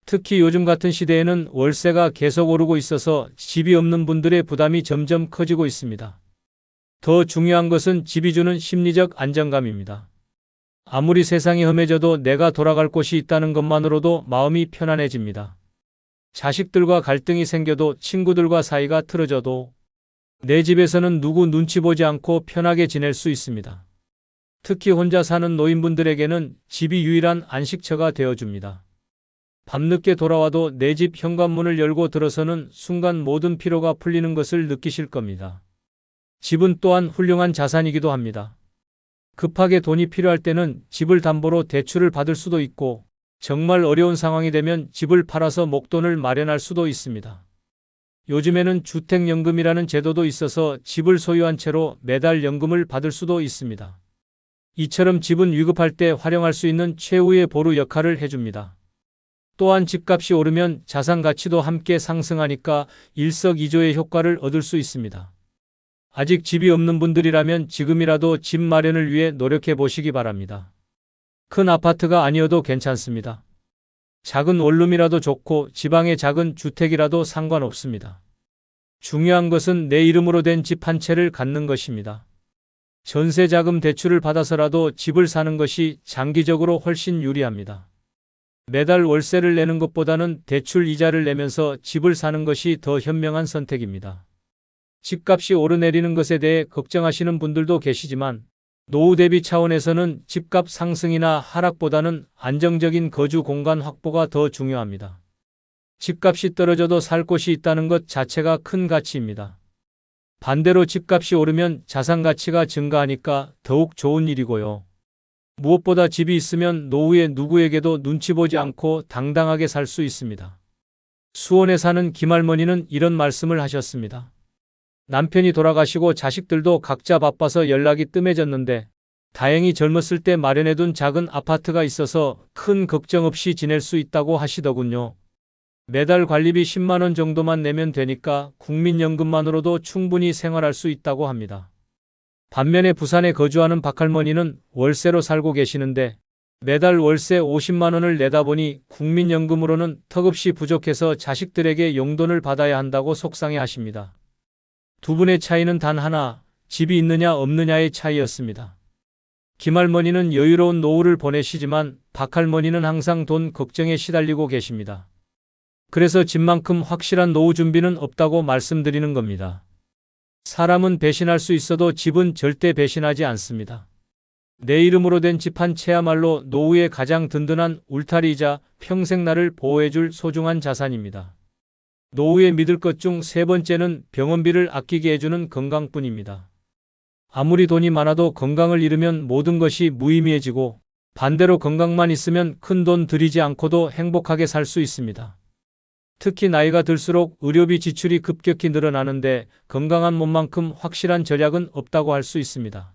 특히 요즘 같은 시대에는 월세가 계속 오르고 있어서 집이 없는 분들의 부담이 점점 커지고 있습니다. 더 중요한 것은 집이 주는 심리적 안정감입니다. 아무리 세상이 험해져도 내가 돌아갈 곳이 있다는 것만으로도 마음이 편안해집니다. 자식들과 갈등이 생겨도 친구들과 사이가 틀어져도 내 집에서는 누구 눈치 보지 않고 편하게 지낼 수 있습니다. 특히 혼자 사는 노인분들에게는 집이 유일한 안식처가 되어줍니다. 밤늦게 돌아와도 내 집 현관문을 열고 들어서는 순간 모든 피로가 풀리는 것을 느끼실 겁니다. 집은 또한 훌륭한 자산이기도 합니다. 급하게 돈이 필요할 때는 집을 담보로 대출을 받을 수도 있고 정말 어려운 상황이 되면 집을 팔아서 목돈을 마련할 수도 있습니다. 요즘에는 주택연금이라는 제도도 있어서 집을 소유한 채로 매달 연금을 받을 수도 있습니다. 이처럼 집은 위급할 때 활용할 수 있는 최후의 보루 역할을 해줍니다. 또한 집값이 오르면 자산 가치도 함께 상승하니까 일석이조의 효과를 얻을 수 있습니다. 아직 집이 없는 분들이라면 지금이라도 집 마련을 위해 노력해 보시기 바랍니다. 큰 아파트가 아니어도 괜찮습니다. 작은 원룸이라도 좋고 지방의 작은 주택이라도 상관없습니다. 중요한 것은 내 이름으로 된 집 한 채를 갖는 것입니다. 전세 자금 대출을 받아서라도 집을 사는 것이 장기적으로 훨씬 유리합니다. 매달 월세를 내는 것보다는 대출 이자를 내면서 집을 사는 것이 더 현명한 선택입니다. 집값이 오르내리는 것에 대해 걱정하시는 분들도 계시지만 노후 대비 차원에서는 집값 상승이나 하락보다는 안정적인 거주 공간 확보가 더 중요합니다. 집값이 떨어져도 살 곳이 있다는 것 자체가 큰 가치입니다. 반대로 집값이 오르면 자산 가치가 증가하니까 더욱 좋은 일이고요. 무엇보다 집이 있으면 노후에 누구에게도 눈치 보지 않고 당당하게 살 수 있습니다. 수원에 사는 김할머니는 이런 말씀을 하셨습니다. 남편이 돌아가시고 자식들도 각자 바빠서 연락이 뜸해졌는데 다행히 젊었을 때 마련해둔 작은 아파트가 있어서 큰 걱정 없이 지낼 수 있다고 하시더군요. 매달 관리비 10만 원 정도만 내면 되니까 국민연금만으로도 충분히 생활할 수 있다고 합니다. 반면에 부산에 거주하는 박할머니는 월세로 살고 계시는데 매달 월세 50만 원을 내다 보니 국민연금으로는 턱없이 부족해서 자식들에게 용돈을 받아야 한다고 속상해 하십니다. 두 분의 차이는 단 하나, 집이 있느냐 없느냐의 차이였습니다. 김할머니는 여유로운 노후를 보내시지만 박할머니는 항상 돈 걱정에 시달리고 계십니다. 그래서 집만큼 확실한 노후 준비는 없다고 말씀드리는 겁니다. 사람은 배신할 수 있어도 집은 절대 배신하지 않습니다. 내 이름으로 된 집 한 채야말로 노후의 가장 든든한 울타리이자 평생 나를 보호해줄 소중한 자산입니다. 노후에 믿을 것 중 세 번째는 병원비를 아끼게 해주는 건강뿐입니다. 아무리 돈이 많아도 건강을 잃으면 모든 것이 무의미해지고 반대로 건강만 있으면 큰 돈 들이지 않고도 행복하게 살 수 있습니다. 특히 나이가 들수록 의료비 지출이 급격히 늘어나는데 건강한 몸만큼 확실한 전략은 없다고 할 수 있습니다.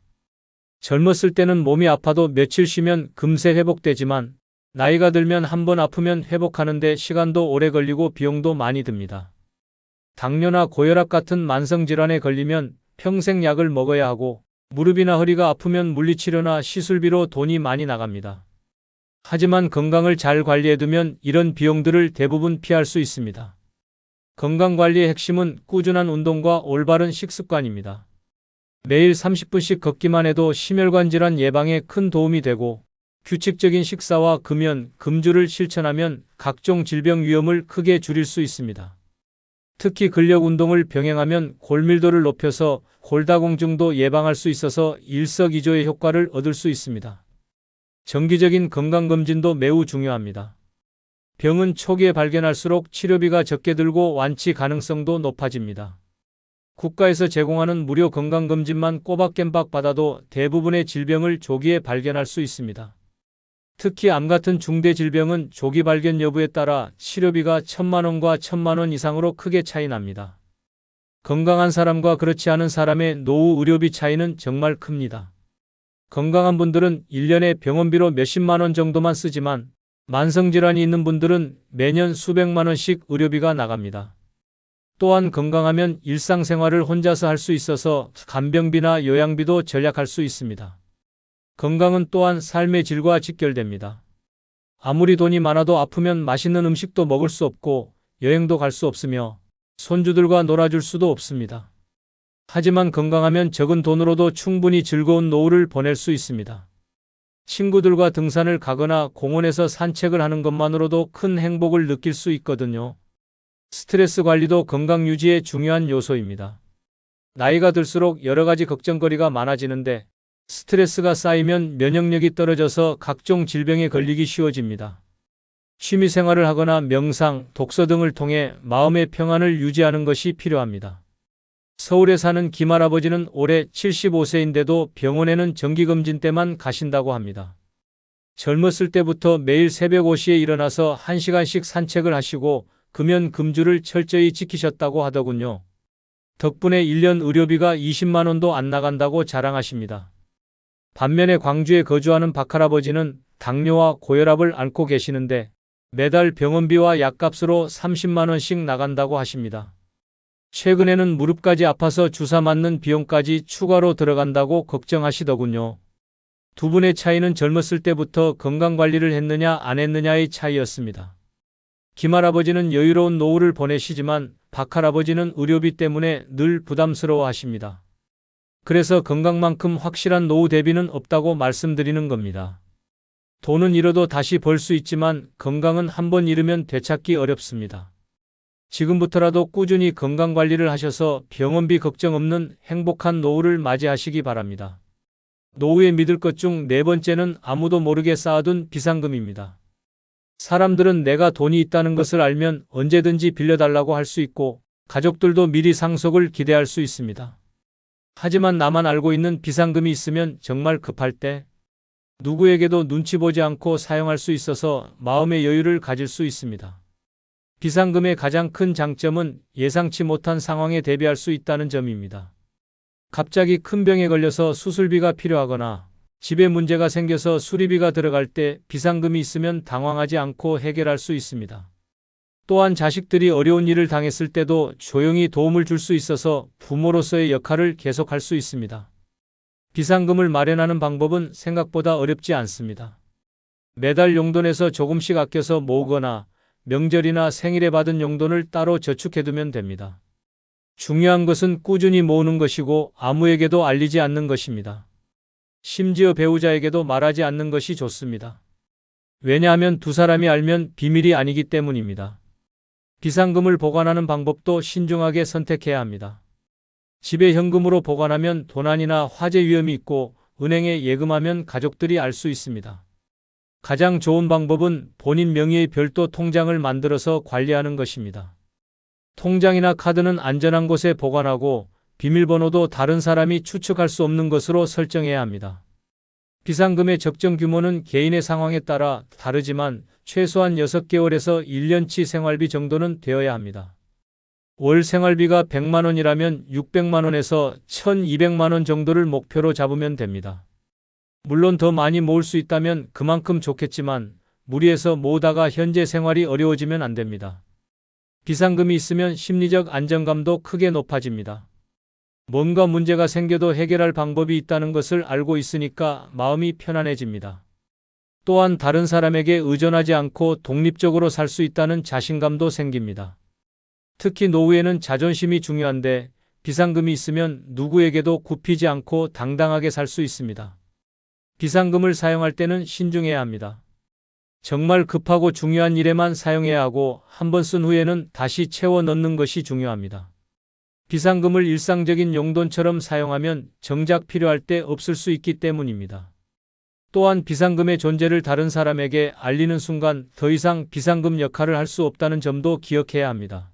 젊었을 때는 몸이 아파도 며칠 쉬면 금세 회복되지만 나이가 들면 한번 아프면 회복하는데 시간도 오래 걸리고 비용도 많이 듭니다. 당뇨나 고혈압 같은 만성질환에 걸리면 평생 약을 먹어야 하고 무릎이나 허리가 아프면 물리치료나 시술비로 돈이 많이 나갑니다. 하지만 건강을 잘 관리해두면 이런 비용들을 대부분 피할 수 있습니다. 건강관리의 핵심은 꾸준한 운동과 올바른 식습관입니다. 매일 30분씩 걷기만 해도 심혈관 질환 예방에 큰 도움이 되고 규칙적인 식사와 금연, 금주를 실천하면 각종 질병 위험을 크게 줄일 수 있습니다. 특히 근력 운동을 병행하면 골밀도를 높여서 골다공증도 예방할 수 있어서 일석이조의 효과를 얻을 수 있습니다. 정기적인 건강검진도 매우 중요합니다. 병은 초기에 발견할수록 치료비가 적게 들고 완치 가능성도 높아집니다. 국가에서 제공하는 무료 건강검진만 꼬박겜박 받아도 대부분의 질병을 조기에 발견할 수 있습니다. 특히 암 같은 중대 질병은 조기 발견 여부에 따라 치료비가 1,000만 원과 1,000만 원 이상으로 크게 차이 납니다. 건강한 사람과 그렇지 않은 사람의 노후 의료비 차이는 정말 큽니다. 건강한 분들은 1년에 병원비로 몇십만 원 정도만 쓰지만 만성질환이 있는 분들은 매년 수백만 원씩 의료비가 나갑니다. 또한 건강하면 일상생활을 혼자서 할 수 있어서 간병비나 요양비도 절약할 수 있습니다. 건강은 또한 삶의 질과 직결됩니다. 아무리 돈이 많아도 아프면 맛있는 음식도 먹을 수 없고 여행도 갈 수 없으며 손주들과 놀아줄 수도 없습니다. 하지만 건강하면 적은 돈으로도 충분히 즐거운 노후를 보낼 수 있습니다. 친구들과 등산을 가거나 공원에서 산책을 하는 것만으로도 큰 행복을 느낄 수 있거든요. 스트레스 관리도 건강 유지의 중요한 요소입니다. 나이가 들수록 여러 가지 걱정거리가 많아지는데 스트레스가 쌓이면 면역력이 떨어져서 각종 질병에 걸리기 쉬워집니다. 취미 생활을 하거나 명상, 독서 등을 통해 마음의 평안을 유지하는 것이 필요합니다. 서울에 사는 김할아버지는 올해 75세인데도 병원에는 정기검진 때만 가신다고 합니다. 젊었을 때부터 매일 새벽 5시에 일어나서 1시간씩 산책을 하시고 금연 금주를 철저히 지키셨다고 하더군요. 덕분에 1년 의료비가 20만 원도 안 나간다고 자랑하십니다. 반면에 광주에 거주하는 박할아버지는 당뇨와 고혈압을 앓고 계시는데 매달 병원비와 약값으로 30만 원씩 나간다고 하십니다. 최근에는 무릎까지 아파서 주사 맞는 비용까지 추가로 들어간다고 걱정하시더군요. 두 분의 차이는 젊었을 때부터 건강관리를 했느냐 안 했느냐의 차이였습니다. 김할아버지는 여유로운 노후를 보내시지만 박할아버지는 의료비 때문에 늘 부담스러워 하십니다. 그래서 건강만큼 확실한 노후 대비는 없다고 말씀드리는 겁니다. 돈은 잃어도 다시 벌 수 있지만 건강은 한번 잃으면 되찾기 어렵습니다. 지금부터라도 꾸준히 건강관리를 하셔서 병원비 걱정 없는 행복한 노후를 맞이하시기 바랍니다. 노후에 믿을 것 중 네 번째는 아무도 모르게 쌓아둔 비상금입니다. 사람들은 내가 돈이 있다는 것을 알면 언제든지 빌려달라고 할 수 있고 가족들도 미리 상속을 기대할 수 있습니다. 하지만 나만 알고 있는 비상금이 있으면 정말 급할 때 누구에게도 눈치 보지 않고 사용할 수 있어서 마음의 여유를 가질 수 있습니다. 비상금의 가장 큰 장점은 예상치 못한 상황에 대비할 수 있다는 점입니다. 갑자기 큰 병에 걸려서 수술비가 필요하거나 집에 문제가 생겨서 수리비가 들어갈 때 비상금이 있으면 당황하지 않고 해결할 수 있습니다. 또한 자식들이 어려운 일을 당했을 때도 조용히 도움을 줄 수 있어서 부모로서의 역할을 계속할 수 있습니다. 비상금을 마련하는 방법은 생각보다 어렵지 않습니다. 매달 용돈에서 조금씩 아껴서 모으거나 명절이나 생일에 받은 용돈을 따로 저축해두면 됩니다. 중요한 것은 꾸준히 모으는 것이고 아무에게도 알리지 않는 것입니다. 심지어 배우자에게도 말하지 않는 것이 좋습니다. 왜냐하면 두 사람이 알면 비밀이 아니기 때문입니다. 비상금을 보관하는 방법도 신중하게 선택해야 합니다. 집에 현금으로 보관하면 도난이나 화재 위험이 있고 은행에 예금하면 가족들이 알 수 있습니다. 가장 좋은 방법은 본인 명의의 별도 통장을 만들어서 관리하는 것입니다. 통장이나 카드는 안전한 곳에 보관하고 비밀번호도 다른 사람이 추측할 수 없는 것으로 설정해야 합니다. 비상금의 적정 규모는 개인의 상황에 따라 다르지만 최소한 6개월에서 1년치 생활비 정도는 되어야 합니다. 월 생활비가 100만 원이라면 600만 원에서 1200만 원 정도를 목표로 잡으면 됩니다. 물론 더 많이 모을 수 있다면 그만큼 좋겠지만 무리해서 모으다가 현재 생활이 어려워지면 안 됩니다. 비상금이 있으면 심리적 안정감도 크게 높아집니다. 뭔가 문제가 생겨도 해결할 방법이 있다는 것을 알고 있으니까 마음이 편안해집니다. 또한 다른 사람에게 의존하지 않고 독립적으로 살 수 있다는 자신감도 생깁니다. 특히 노후에는 자존심이 중요한데 비상금이 있으면 누구에게도 굽히지 않고 당당하게 살 수 있습니다. 비상금을 사용할 때는 신중해야 합니다. 정말 급하고 중요한 일에만 사용해야 하고 한 번 쓴 후에는 다시 채워 넣는 것이 중요합니다. 비상금을 일상적인 용돈처럼 사용하면 정작 필요할 때 없을 수 있기 때문입니다. 또한 비상금의 존재를 다른 사람에게 알리는 순간 더 이상 비상금 역할을 할 수 없다는 점도 기억해야 합니다.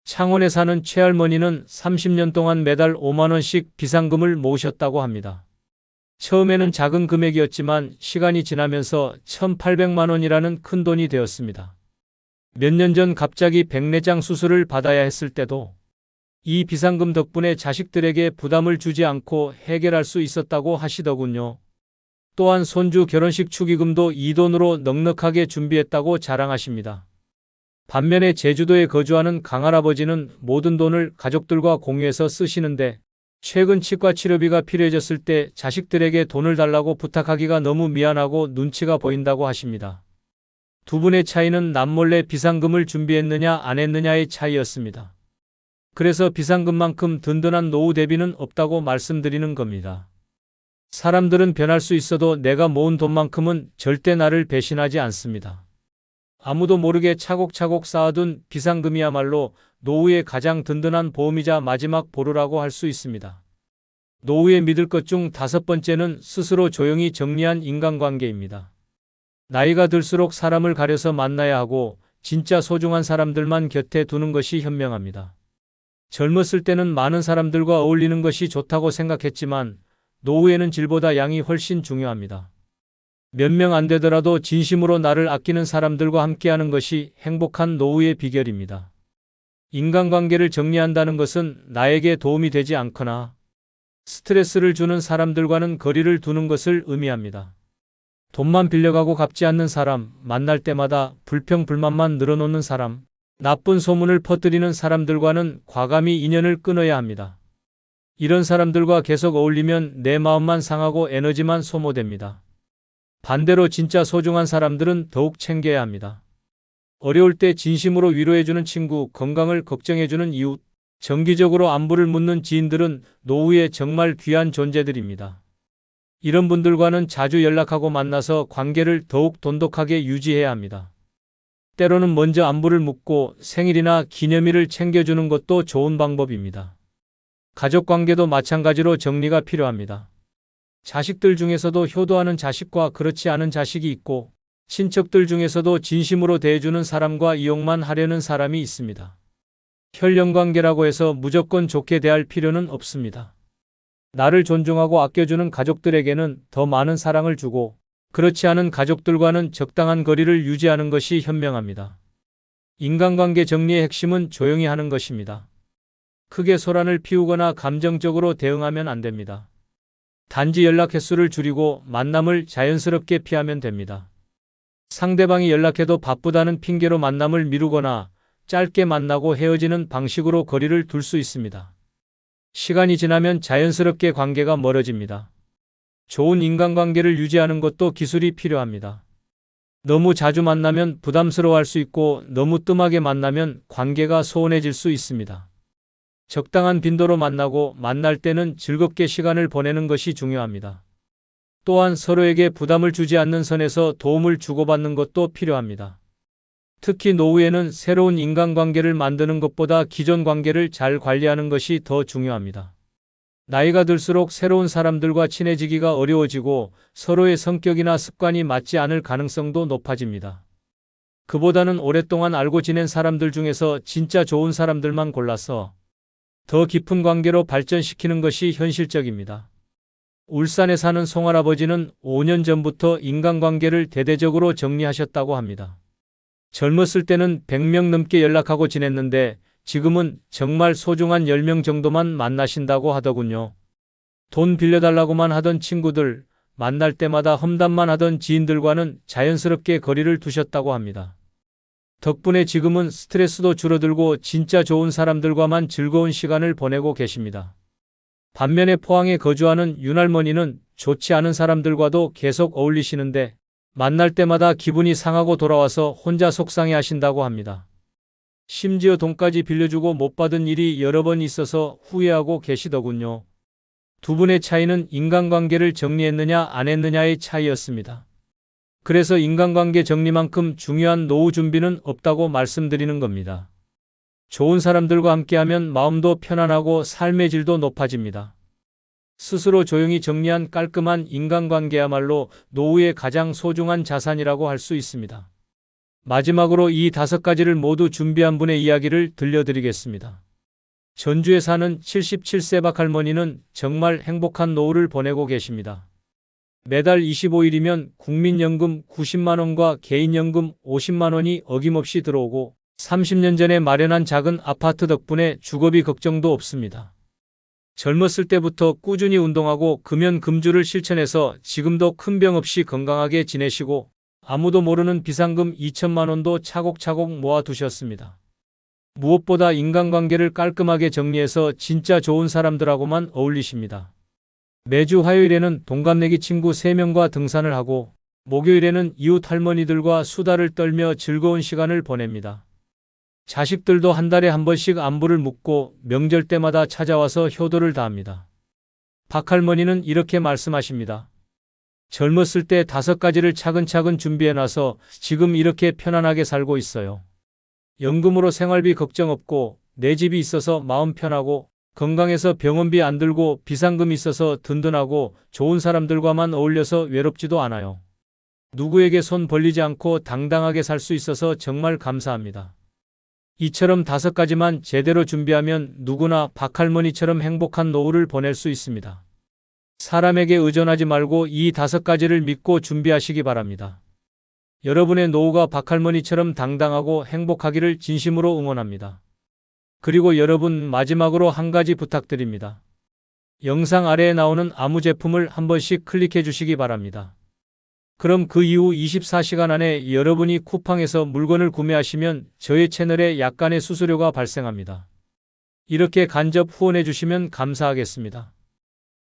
창원에 사는 최할머니는 30년 동안 매달 5만 원씩 비상금을 모으셨다고 합니다. 처음에는 작은 금액이었지만 시간이 지나면서 1,800만 원이라는 큰 돈이 되었습니다. 몇 년 전 갑자기 백내장 수술을 받아야 했을 때도 이 비상금 덕분에 자식들에게 부담을 주지 않고 해결할 수 있었다고 하시더군요. 또한 손주 결혼식 축의금도 이 돈으로 넉넉하게 준비했다고 자랑하십니다. 반면에 제주도에 거주하는 강할아버지는 모든 돈을 가족들과 공유해서 쓰시는데 최근 치과 치료비가 필요해졌을 때 자식들에게 돈을 달라고 부탁하기가 너무 미안하고 눈치가 보인다고 하십니다. 두 분의 차이는 남몰래 비상금을 준비했느냐 안 했느냐의 차이였습니다. 그래서 비상금만큼 든든한 노후 대비는 없다고 말씀드리는 겁니다. 사람들은 변할 수 있어도 내가 모은 돈만큼은 절대 나를 배신하지 않습니다. 아무도 모르게 차곡차곡 쌓아둔 비상금이야말로 노후의 가장 든든한 보험이자 마지막 보루라고 할 수 있습니다. 노후에 믿을 것 중 5번째는 스스로 조용히 정리한 인간관계입니다. 나이가 들수록 사람을 가려서 만나야 하고 진짜 소중한 사람들만 곁에 두는 것이 현명합니다. 젊었을 때는 많은 사람들과 어울리는 것이 좋다고 생각했지만 노후에는 질보다 양이 훨씬 중요합니다. 몇 명 안 되더라도 진심으로 나를 아끼는 사람들과 함께하는 것이 행복한 노후의 비결입니다. 인간관계를 정리한다는 것은 나에게 도움이 되지 않거나 스트레스를 주는 사람들과는 거리를 두는 것을 의미합니다. 돈만 빌려가고 갚지 않는 사람, 만날 때마다 불평 불만만 늘어놓는 사람, 나쁜 소문을 퍼뜨리는 사람들과는 과감히 인연을 끊어야 합니다. 이런 사람들과 계속 어울리면 내 마음만 상하고 에너지만 소모됩니다. 반대로 진짜 소중한 사람들은 더욱 챙겨야 합니다. 어려울 때 진심으로 위로해주는 친구, 건강을 걱정해주는 이웃, 정기적으로 안부를 묻는 지인들은 노후에 정말 귀한 존재들입니다. 이런 분들과는 자주 연락하고 만나서 관계를 더욱 돈독하게 유지해야 합니다. 때로는 먼저 안부를 묻고 생일이나 기념일을 챙겨주는 것도 좋은 방법입니다. 가족 관계도 마찬가지로 정리가 필요합니다. 자식들 중에서도 효도하는 자식과 그렇지 않은 자식이 있고 친척들 중에서도 진심으로 대해주는 사람과 이용만 하려는 사람이 있습니다. 혈연관계라고 해서 무조건 좋게 대할 필요는 없습니다. 나를 존중하고 아껴주는 가족들에게는 더 많은 사랑을 주고 그렇지 않은 가족들과는 적당한 거리를 유지하는 것이 현명합니다. 인간관계 정리의 핵심은 조용히 하는 것입니다. 크게 소란을 피우거나 감정적으로 대응하면 안 됩니다. 단지 연락 횟수를 줄이고 만남을 자연스럽게 피하면 됩니다. 상대방이 연락해도 바쁘다는 핑계로 만남을 미루거나 짧게 만나고 헤어지는 방식으로 거리를 둘 수 있습니다. 시간이 지나면 자연스럽게 관계가 멀어집니다. 좋은 인간관계를 유지하는 것도 기술이 필요합니다. 너무 자주 만나면 부담스러워할 수 있고 너무 뜸하게 만나면 관계가 소원해질 수 있습니다. 적당한 빈도로 만나고 만날 때는 즐겁게 시간을 보내는 것이 중요합니다. 또한 서로에게 부담을 주지 않는 선에서 도움을 주고받는 것도 필요합니다. 특히 노후에는 새로운 인간관계를 만드는 것보다 기존 관계를 잘 관리하는 것이 더 중요합니다. 나이가 들수록 새로운 사람들과 친해지기가 어려워지고 서로의 성격이나 습관이 맞지 않을 가능성도 높아집니다. 그보다는 오랫동안 알고 지낸 사람들 중에서 진짜 좋은 사람들만 골라서 더 깊은 관계로 발전시키는 것이 현실적입니다. 울산에 사는 송할아버지는 5년 전부터 인간관계를 대대적으로 정리하셨다고 합니다. 젊었을 때는 100명 넘게 연락하고 지냈는데 지금은 정말 소중한 10명 정도만 만나신다고 하더군요. 돈 빌려달라고만 하던 친구들, 만날 때마다 험담만 하던 지인들과는 자연스럽게 거리를 두셨다고 합니다. 덕분에 지금은 스트레스도 줄어들고 진짜 좋은 사람들과만 즐거운 시간을 보내고 계십니다. 반면에 포항에 거주하는 윤할머니는 좋지 않은 사람들과도 계속 어울리시는데 만날 때마다 기분이 상하고 돌아와서 혼자 속상해 하신다고 합니다. 심지어 돈까지 빌려주고 못 받은 일이 여러 번 있어서 후회하고 계시더군요. 두 분의 차이는 인간관계를 정리했느냐 안 했느냐의 차이였습니다. 그래서 인간관계 정리만큼 중요한 노후 준비는 없다고 말씀드리는 겁니다. 좋은 사람들과 함께하면 마음도 편안하고 삶의 질도 높아집니다. 스스로 조용히 정리한 깔끔한 인간관계야말로 노후의 가장 소중한 자산이라고 할 수 있습니다. 마지막으로 이 5가지를 모두 준비한 분의 이야기를 들려드리겠습니다. 전주에 사는 77세 박할머니는 정말 행복한 노후를 보내고 계십니다. 매달 25일이면 국민연금 90만 원과 개인연금 50만 원이 어김없이 들어오고 30년 전에 마련한 작은 아파트 덕분에 주거비 걱정도 없습니다. 젊었을 때부터 꾸준히 운동하고 금연금주를 실천해서 지금도 큰 병 없이 건강하게 지내시고 아무도 모르는 비상금 2천만 원도 차곡차곡 모아두셨습니다. 무엇보다 인간관계를 깔끔하게 정리해서 진짜 좋은 사람들하고만 어울리십니다. 매주 화요일에는 동갑내기 친구 3명과 등산을 하고 목요일에는 이웃 할머니들과 수다를 떨며 즐거운 시간을 보냅니다. 자식들도 한 달에 한 번씩 안부를 묻고 명절 때마다 찾아와서 효도를 다합니다. 박할머니는 이렇게 말씀하십니다. 젊었을 때 5가지를 차근차근 준비해놔서 지금 이렇게 편안하게 살고 있어요. 연금으로 생활비 걱정 없고 내 집이 있어서 마음 편하고 건강해서 병원비 안 들고 비상금 있어서 든든하고 좋은 사람들과만 어울려서 외롭지도 않아요. 누구에게 손 벌리지 않고 당당하게 살 수 있어서 정말 감사합니다. 이처럼 5가지만 제대로 준비하면 누구나 박할머니처럼 행복한 노후를 보낼 수 있습니다. 사람에게 의존하지 말고 이 5가지를 믿고 준비하시기 바랍니다. 여러분의 노후가 박할머니처럼 당당하고 행복하기를 진심으로 응원합니다. 그리고 여러분 마지막으로 한 가지 부탁드립니다. 영상 아래에 나오는 아무 제품을 한 번씩 클릭해 주시기 바랍니다. 그럼 그 이후 24시간 안에 여러분이 쿠팡에서 물건을 구매하시면 저의 채널에 약간의 수수료가 발생합니다. 이렇게 간접 후원해 주시면 감사하겠습니다.